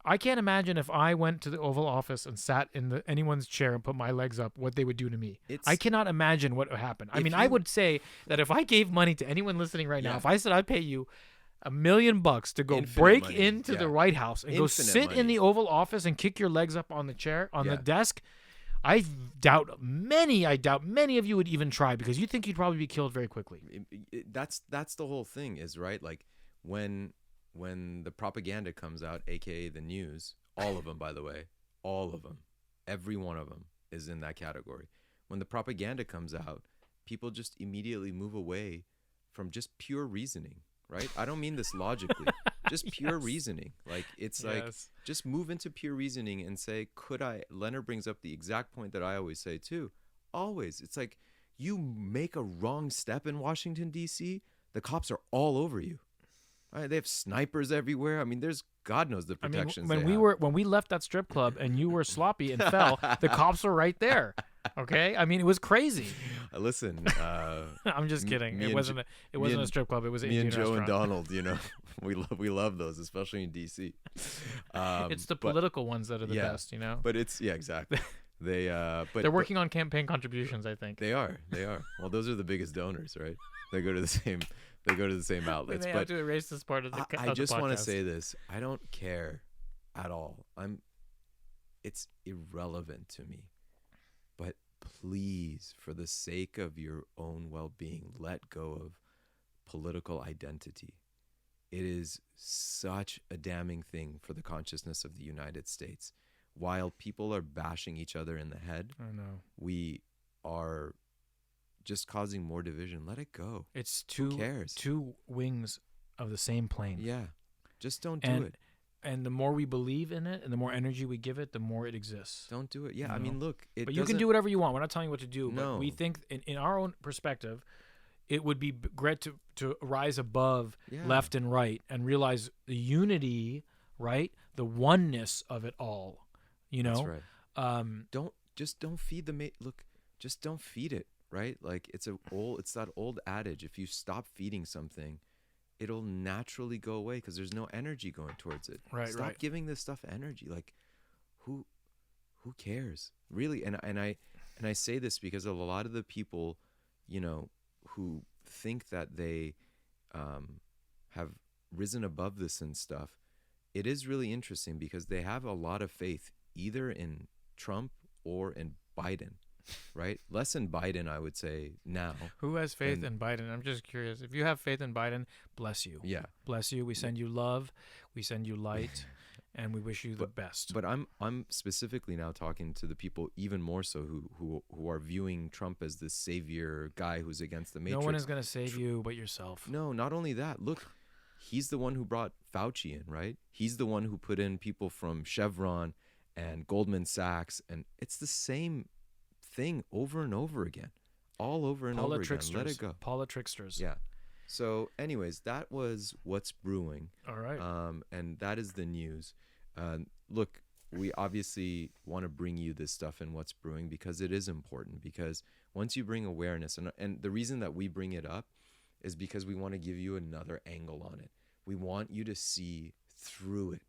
I can't imagine if I went to the Oval Office and sat in anyone's chair and put my legs up, what they would do to me. I cannot imagine what would happen. I mean, I would say that if I gave money to anyone listening right now, if I said I'd pay you $1 million to go break into the White House and go sit in the Oval Office and kick your legs up on the chair, on the desk, I doubt many of you would even try because you think you'd probably be killed very quickly. That's the whole thing is, right? Like when the propaganda comes out, aka the news, all of them, by the way, all of them, every one of them is in that category. When the propaganda comes out, people just immediately move away from just pure reasoning, right? I don't mean this logically, just pure reasoning. Like it's like just move into pure reasoning and say, Leonard brings up the exact point that I always say too. Always. It's like you make a wrong step in Washington, D.C., the cops are all over you. Right, they have snipers everywhere. I mean, there's God knows the protections. I mean, when we left that strip club and you were sloppy and fell, the cops were right there. Okay, I mean, it was crazy. Listen, I'm just kidding. It wasn't a strip club. It was an Indian Joe restaurant. And Donald. You know, we love those, especially in DC. It's the political ones that are the best. You know. But it's exactly. They're working on campaign contributions. I think they are. Well, those are the biggest donors, right? They go to the same. They go to the same outlets. They have to erase this part of the I just want to say this. I don't care at all. It's irrelevant to me. But please, for the sake of your own well-being, let go of political identity. It is such a damning thing for the consciousness of the United States. While people are bashing each other in the head, I know. We are just causing more division. Let it go. It's Who cares? two wings of the same plane. Yeah. Just don't do it. And the more we believe in it and the more energy we give it, the more it exists. Don't do it. Yeah, I mean, look. But you can do whatever you want. We're not telling you what to do. No. But we think, in our own perspective, it would be great to rise above left and right and realize the unity, right? The oneness of it all. You know? That's right. Don't feed the look. Just don't feed it. Right? Like it's that old adage. If you stop feeding something, it'll naturally go away because there's no energy going towards it. Stop giving this stuff energy. Like who cares? Really? And I say this because a lot of the people, you know, who think that they have risen above this and stuff, it is really interesting because they have a lot of faith either in Trump or in Biden. Right? Less in Biden, I would say now. Who has faith in Biden? I'm just curious. If you have faith in Biden, bless you. Yeah. Bless you. We send you love. We send you light. And we wish you the best. But I'm specifically now talking to the people even more so who are viewing Trump as this savior guy who's against the Matrix. No one is going to save you but yourself. No, not only that. Look, he's the one who brought Fauci in, right? He's the one who put in people from Chevron and Goldman Sachs. And it's the same thing over and over again, all over and over again. Let it go. Politricksters. Yeah. So anyways, that was what's brewing. All right. And that is the news. Look, we obviously want to bring you this stuff in what's brewing because it is important, because once you bring awareness, and the reason that we bring it up is because we want to give you another angle on it. We want you to see through it,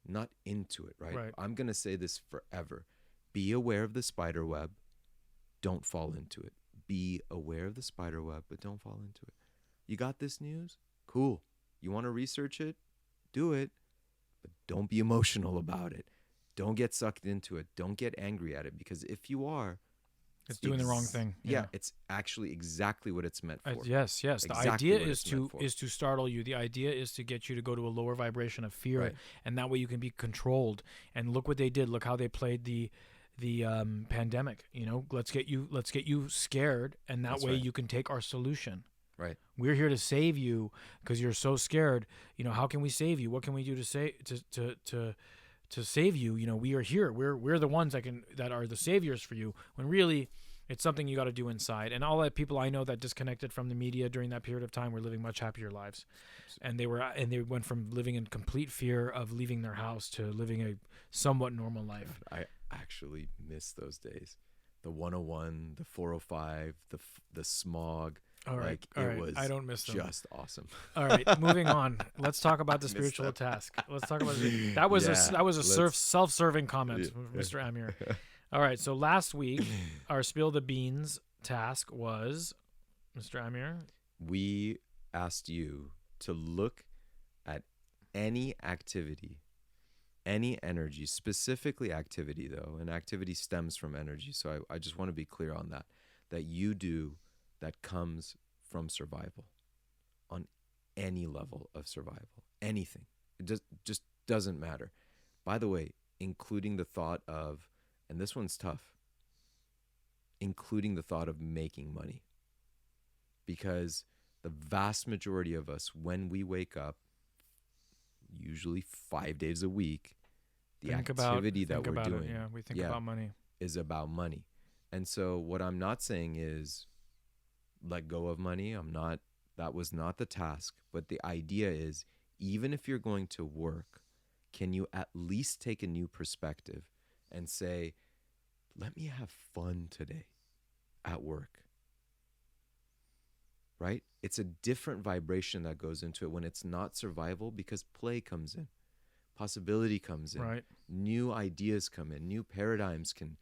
not into it, right? I'm going to say this forever. Be aware of the spider web. Don't fall into it. Be aware of the spider web, but don't fall into it. You got this news? Cool. You want to research it? Do it. But don't be emotional about it. Don't get sucked into it. Don't get angry at it, because if you are, it's doing the wrong thing. Yeah, it's actually exactly what it's meant for. Yes. The idea is to startle you. The idea is to get you to go to a lower vibration of fear, and that way you can be controlled. And look what they did. Look how they played the pandemic. You know, let's get you scared, and that way you can take our solution. Right. We're here to save you because you're so scared. You know, how can we save you? What can we do to to save you. You know, we are here. We're the ones that are the saviors for you. When really, it's something you got to do inside. And all the people I know that disconnected from the media during that period of time were living much happier lives, and they went from living in complete fear of leaving their house to living a somewhat normal life. I actually miss those days. The 101, the 405, the smog. All right. It was I don't miss them. just awesome. All right, moving on. Let's talk about the spiritual task. Let's talk about that was a self-serving comment, Mr. Amir. All right, so last week our spill the beans task was, Mr. Amir, we asked you to look at any activity, any energy, specifically activity though, and activity stems from energy. So I just want to be clear on that you do that comes from survival, on any level of survival, anything. It just doesn't matter. By the way, including the thought of, and this one's tough, including the thought of making money. Because the vast majority of us, when we wake up, usually 5 days a week, the activity that we're doing, we think about money, is about money. And so what I'm not saying is let go of money. That was not the task. But the idea is, even if you're going to work, can you at least take a new perspective and say, let me have fun today at work? Right? It's a different vibration that goes into it when it's not survival, because play comes in, possibility comes in, right? New ideas come in, new paradigms can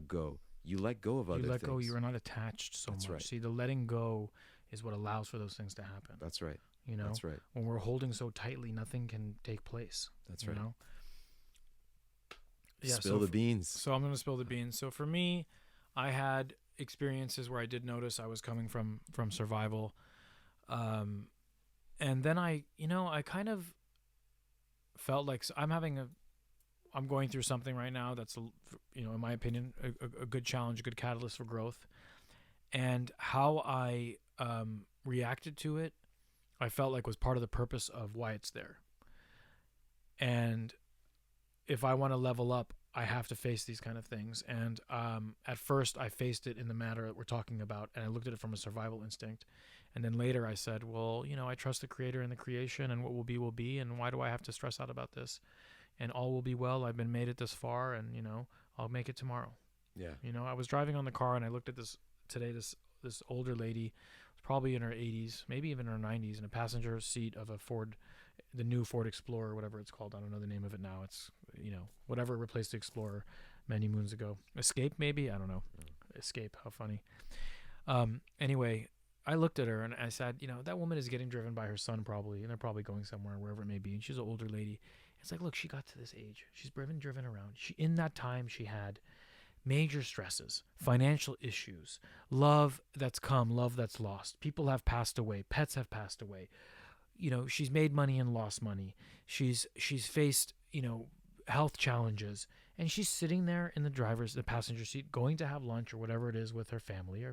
go. You let go of other things. You let go. You are not attached so much. Right. See, the letting go is what allows for those things to happen. That's right. You know, that's right. When we're holding so tightly, nothing can take place. That's right. You know? Spill the beans. So I'm going to spill the beans. So for me, I had experiences where I did notice I was coming from survival. And then I kind of felt like I'm going through something right now that's, in my opinion, a good challenge, a good catalyst for growth. And how I reacted to it, I felt like was part of the purpose of why it's there. And if I want to level up, I have to face these kind of things. And at first, I faced it in the matter that we're talking about, and I looked at it from a survival instinct. And then later I said, well, I trust the Creator and the creation, and what will be, and why do I have to stress out about this? And all will be well. I've been made it this far, and, I'll make it tomorrow. Yeah. I was driving on the car, and I looked at this older lady, probably in her 80s, maybe even her 90s, in a passenger seat of a Ford, the new Ford Explorer, whatever it's called. I don't know the name of it now. It's, whatever replaced the Explorer many moons ago. Escape, maybe? I don't know. Escape. How funny. Anyway, I looked at her and I said, that woman is getting driven by her son probably, and they're probably going somewhere, wherever it may be. And she's an older lady. It's like, look, she got to this age. She's been driven around. In that time, she had major stresses, financial issues, love that's come, love that's lost. People have passed away. Pets have passed away. She's made money and lost money. She's faced, health challenges. And she's sitting there in the passenger seat, going to have lunch or whatever it is with her family,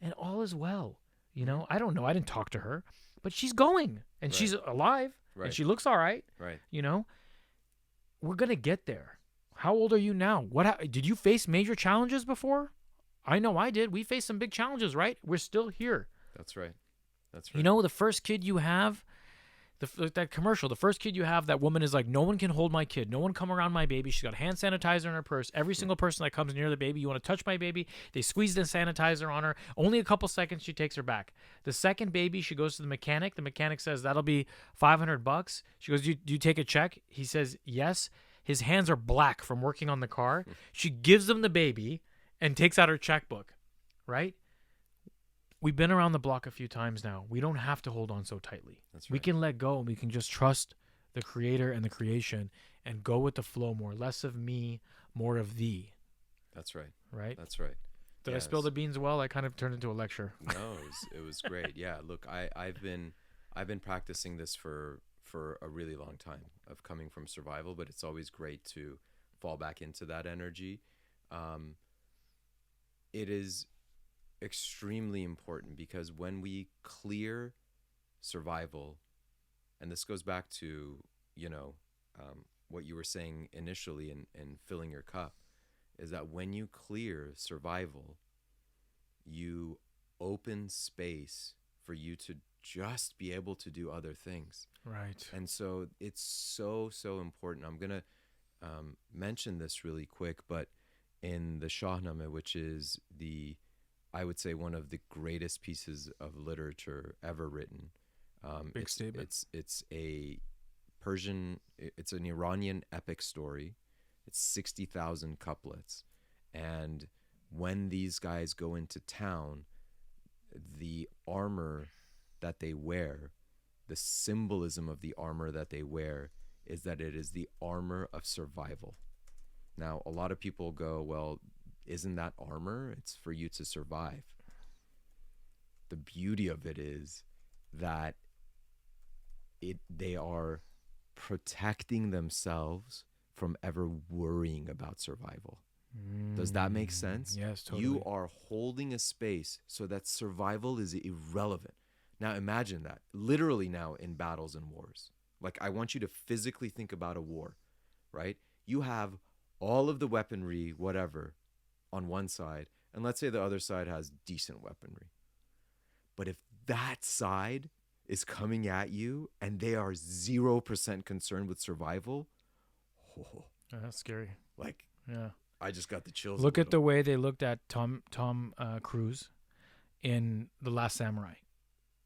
and all is well. I don't know. I didn't talk to her, but she's going, and she's alive, and she looks all right. Right. We're going to get there. How old are you now? Did you face major challenges before? I know I did. We faced some big challenges, right? We're still here. That's right. The first kid you have, that commercial, the first kid you have, that woman is like, no one can hold my kid. No one come around my baby. She's got hand sanitizer in her purse. Every single person that comes near the baby, you want to touch my baby, they squeeze the sanitizer on her. Only a couple seconds, she takes her back. The second baby, she goes to the mechanic. The mechanic says, that'll be $500. She goes, do you take a check? He says, yes. His hands are black from working on the car. She gives him the baby and takes out her checkbook, right? We've been around the block a few times now. We don't have to hold on so tightly. That's right. We can let go, and we can just trust the Creator and the creation and go with the flow more. Less of me, more of thee. That's right. Right? That's right. Did I spill the beans well? I kind of turned into a lecture. No, it was great. Yeah, look, I've been practicing this for a really long time, of coming from survival, but it's always great to fall back into that energy. It is extremely important, because when we clear survival, and this goes back to what you were saying initially in filling your cup is that when you clear survival, you open space for you to just be able to do other things. Right. And so it's so, so important. I'm going to mention this really quick, but in the Shahnameh, which is I would say one of the greatest pieces of literature ever written. Big statement. It's a Persian, it's an Iranian epic story. It's 60,000 couplets. And when these guys go into town, the armor that they wear, the symbolism of the armor that they wear is that it is the armor of survival. Now, a lot of people go, well, isn't that armor? It's for you to survive. The beauty of it is that they are protecting themselves from ever worrying about survival. Does that make sense? Yes, totally. You are holding a space so that survival is irrelevant. Now imagine that, literally now in battles and wars. Like, I want you to physically think about a war, right? You have all of the weaponry, whatever, on one side, and let's say the other side has decent weaponry. But if that side is coming at you and they are 0% concerned with survival, that's scary. like, Yeah. I just got the chills. Look at the way they looked at Tom Cruise in The Last Samurai.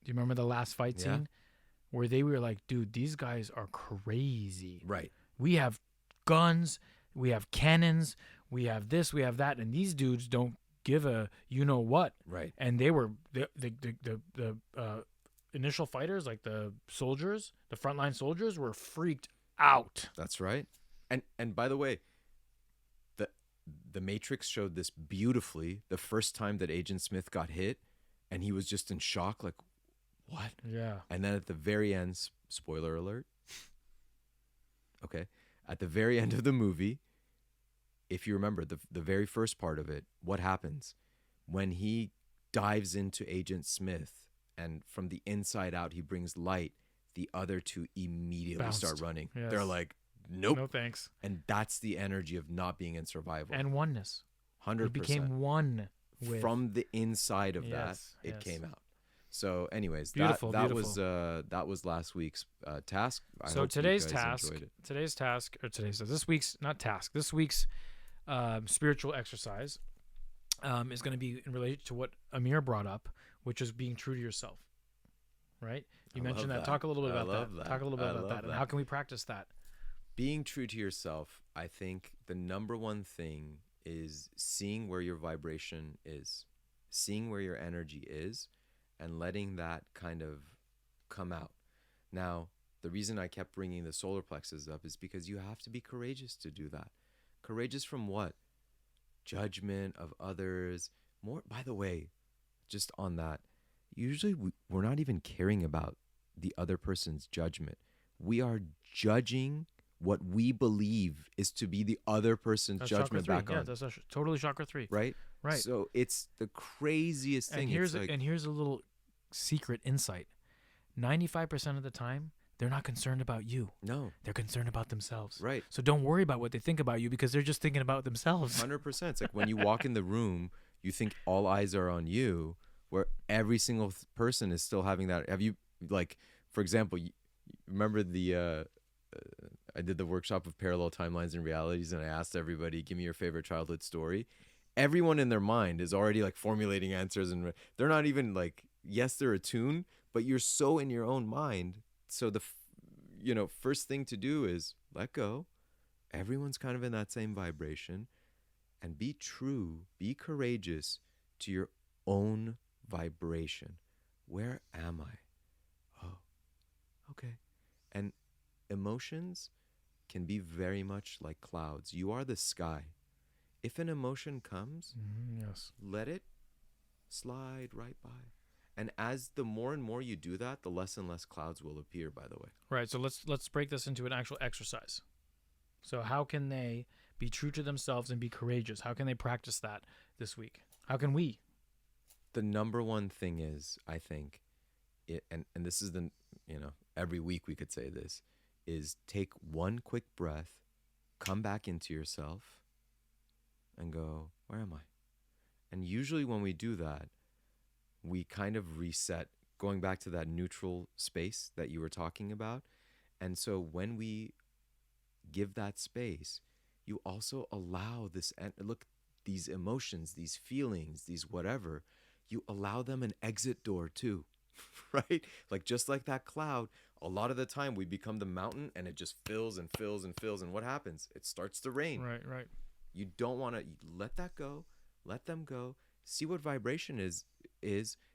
Do you remember the last fight scene where they were like, dude, these guys are crazy. Right. We have guns, we have cannons, we have this, we have that, and these dudes don't give a you know what. Right. And they were the initial fighters, like the soldiers, the frontline soldiers, were freaked out. That's right. And by the way, the Matrix showed this beautifully the first time that Agent Smith got hit, and he was just in shock, like, what? Yeah. And then at the very end, spoiler alert. Okay. At the very end of the movie, if you remember the very first part of it, what happens? When he dives into Agent Smith and from the inside out, he brings light, the other two immediately Bounced. start running. Yes. They're like, nope. No thanks. And that's the energy of not being in survival. And oneness. 100%. We became one with. From the inside of that, it came out. So, anyways, beautiful. that was last week's task. So today's task, this week's spiritual exercise is going to be in relation to what Amir brought up, which is being true to yourself. Right? You mentioned that. Talk a little bit about that. Talk a little bit about that. And how can we practice that? Being true to yourself, I think the number one thing is seeing where your vibration is, seeing where your energy is, and letting that kind of come out. Now, the reason I kept bringing the solar plexus up is because you have to be courageous to do that. Courageous from what? Judgment of others. More, by the way, just on that, usually we're not even caring about the other person's judgment. We are judging what we believe is to be the other person's judgment back on. Yeah, that's totally chakra 3. Right? Right. So it's the craziest thing. And here's a little secret insight. 95% of the time, they're not concerned about you. No. They're concerned about themselves. Right. So don't worry about what they think about you because they're just thinking about themselves. 100%. It's like when you walk in the room, you think all eyes are on you, where every single person is still having that. Have you, like, for example, you remember I did the workshop of parallel timelines and realities, and I asked everybody, give me your favorite childhood story. Everyone in their mind is already like formulating answers, and they're not even like, yes, they're attuned, but you're so in your own mind. So the first thing to do is let go. Everyone's kind of in that same vibration, and be true, be courageous to your own vibration. Where am I? Oh, okay. And emotions can be very much like clouds. You are the sky. If an emotion comes, yes, let it slide right by. And as the more and more you do that, the less and less clouds will appear, by the way. Right. So let's break this into an actual exercise. So how can they be true to themselves and be courageous? How can they practice that this week? How can we? The number one thing is, I think, and this is every week we could say this, is take one quick breath, come back into yourself, and go, where am I? And usually when we do that, we kind of reset, going back to that neutral space that you were talking about. And so when we give that space, you also allow this, and look, these emotions, these feelings, these whatever, you allow them an exit door too, right? Like just like that cloud, a lot of the time we become the mountain and it just fills and fills and fills. And what happens? It starts to rain. Right. You don't want to let that go, let them go, see what vibration is.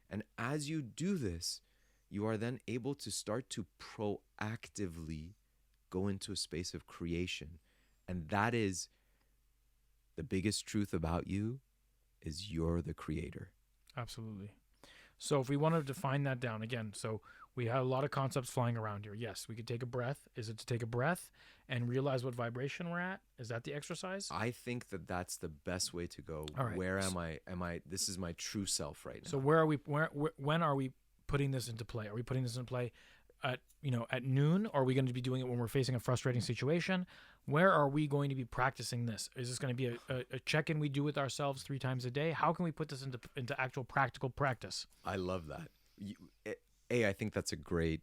And as you do this, you are then able to start to proactively go into a space of creation. And that is the biggest truth about you, is you're the creator. Absolutely. So if we want to define that down again, so we have a lot of concepts flying around here. Yes, we could take a breath. Is it to take a breath and realize what vibration we're at? Is that the exercise? I think that that's the best way to go. All right. Where am I? This is my true self right now. So where are we? When are we putting this into play? Are we putting this into play at noon? Or are we going to be doing it when we're facing a frustrating situation? Where are we going to be practicing this? Is this going to be a check-in we do with ourselves 3 times a day? How can we put this into actual practical practice? I love that. I think that's a great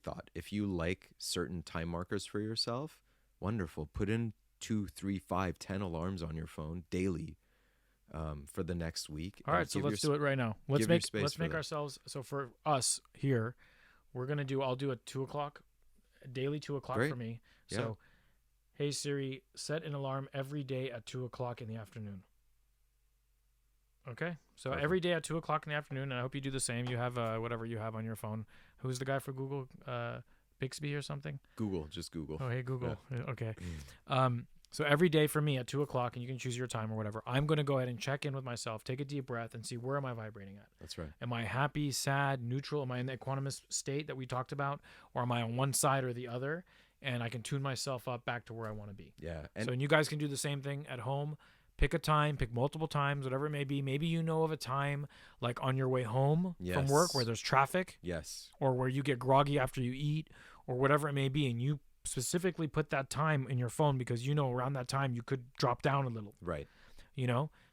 thought. If you like certain time markers for yourself, wonderful. Put in 2, 3, 5, 10 alarms on your phone daily for the next week. All right, so let's do it right now. Let's make ourselves. So for us here, I'll do a 2 o'clock, daily 2 o'clock for me. Yeah. So, hey Siri, set an alarm every day at 2 o'clock in the afternoon. Okay, so Perfect. Every day at 2 o'clock in the afternoon, and I hope you do the same. You have whatever you have on your phone. Who's the guy for Google? Bixby or something? Just Google. Oh, hey Google. Yeah. Okay. So every day for me at 2 o'clock, and you can choose your time or whatever, I'm going to go ahead and check in with myself, take a deep breath, and see where am I vibrating at. That's right. Am I happy, sad, neutral? Am I in the equanimous state that we talked about, or am I on one side or the other? And I can tune myself up back to where I want to be. Yeah. And you guys can do the same thing at home. Pick a time, pick multiple times, whatever it may be. Maybe you know of a time like on your way home from work where there's traffic. Yes. Or where you get groggy after you eat, or whatever it may be. And you specifically put that time in your phone because you know around that time you could drop down a little. Right.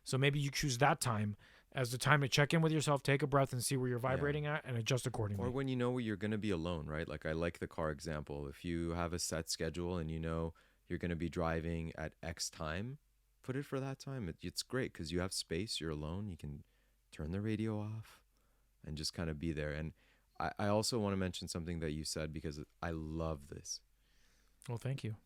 So maybe you choose that time as the time to check in with yourself, take a breath, and see where you're vibrating at, and adjust accordingly. Or when you know you're going to be alone, right? Like I like the car example. If you have a set schedule and you know you're going to be driving at X time, put it for that time. It's great because you have space. You're alone. You can turn the radio off and just kind of be there. And I also want to mention something that you said because I love this. Well, thank you.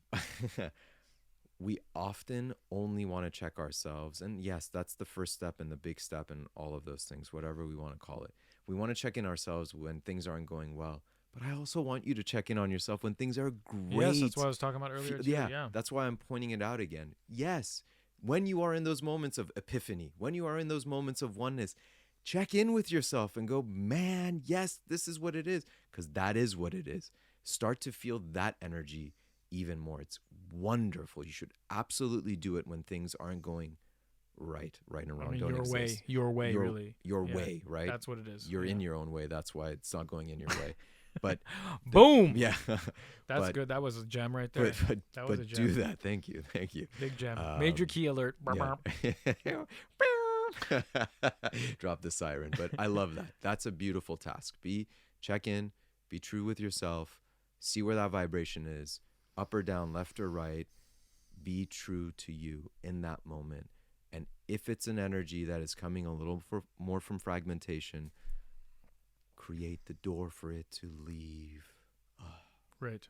We often only want to check ourselves. And yes, that's the first step and the big step and all of those things, whatever we want to call it. We want to check in ourselves when things aren't going well. But I also want you to check in on yourself when things are great. Yes, that's what I was talking about earlier too. Yeah. That's why I'm pointing it out again. Yes, when you are in those moments of epiphany, when you are in those moments of oneness, check in with yourself and go, man, yes, this is what it is. Because that is what it is. Start to feel that energy even more. It's wonderful. You should absolutely do it when things aren't going right and wrong. Don't exist. Your way, really. Your way, right? That's what it is. You're in your own way. That's why it's not going in your way. But boom. Yeah. That's good. That was a gem right there. That was a gem. Do that. Thank you. Big gem. Major key alert. Yeah. Drop the siren. But I love that. That's a beautiful task. Check in, be true with yourself, see where that vibration is, up or down, left or right. Be true to you in that moment. And if it's an energy that is coming a little more from fragmentation, create the door for it to leave. Right.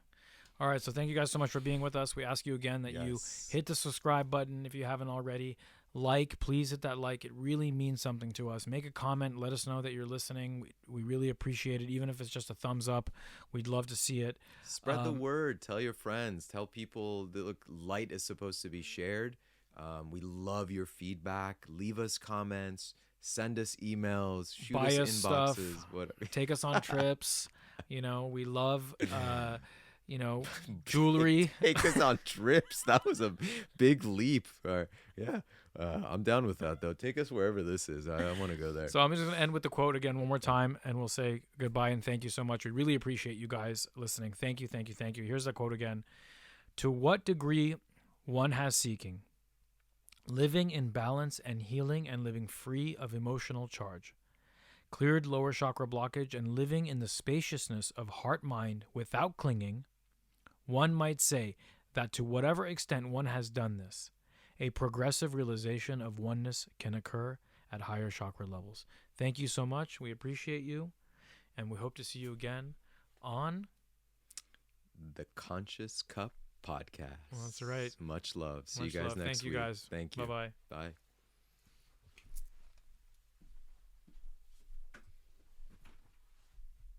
All right. So thank you guys so much for being with us. We ask you again that you hit the subscribe button if you haven't already. Please hit that like. It really means something to us. Make a comment. Let us know that you're listening. We really appreciate it. Even if it's just a thumbs up, we'd love to see it. Spread the word. Tell your friends. Tell people that light is supposed to be shared. We love your feedback. Leave us comments. Send us emails. Shoot Buy us us inboxes. Stuff. Take us on trips. We love, jewelry. Take us on trips. That was a big leap. Yeah. I'm down with that, though. Take us wherever this is. I want to go there. So I'm just going to end with the quote again one more time, and we'll say goodbye and thank you so much. We really appreciate you guys listening. Thank you, thank you, thank you. Here's the quote again. To what degree one has seeking, living in balance and healing and living free of emotional charge, cleared lower chakra blockage and living in the spaciousness of heart-mind without clinging, one might say that to whatever extent one has done this, a progressive realization of oneness can occur at higher chakra levels. Thank you so much. We appreciate you, and we hope to see you again on the Conscious Cup podcast. Well, that's right. Much love. See Much you guys love. next Thank you week. guys. Thank you. Bye-bye. Bye.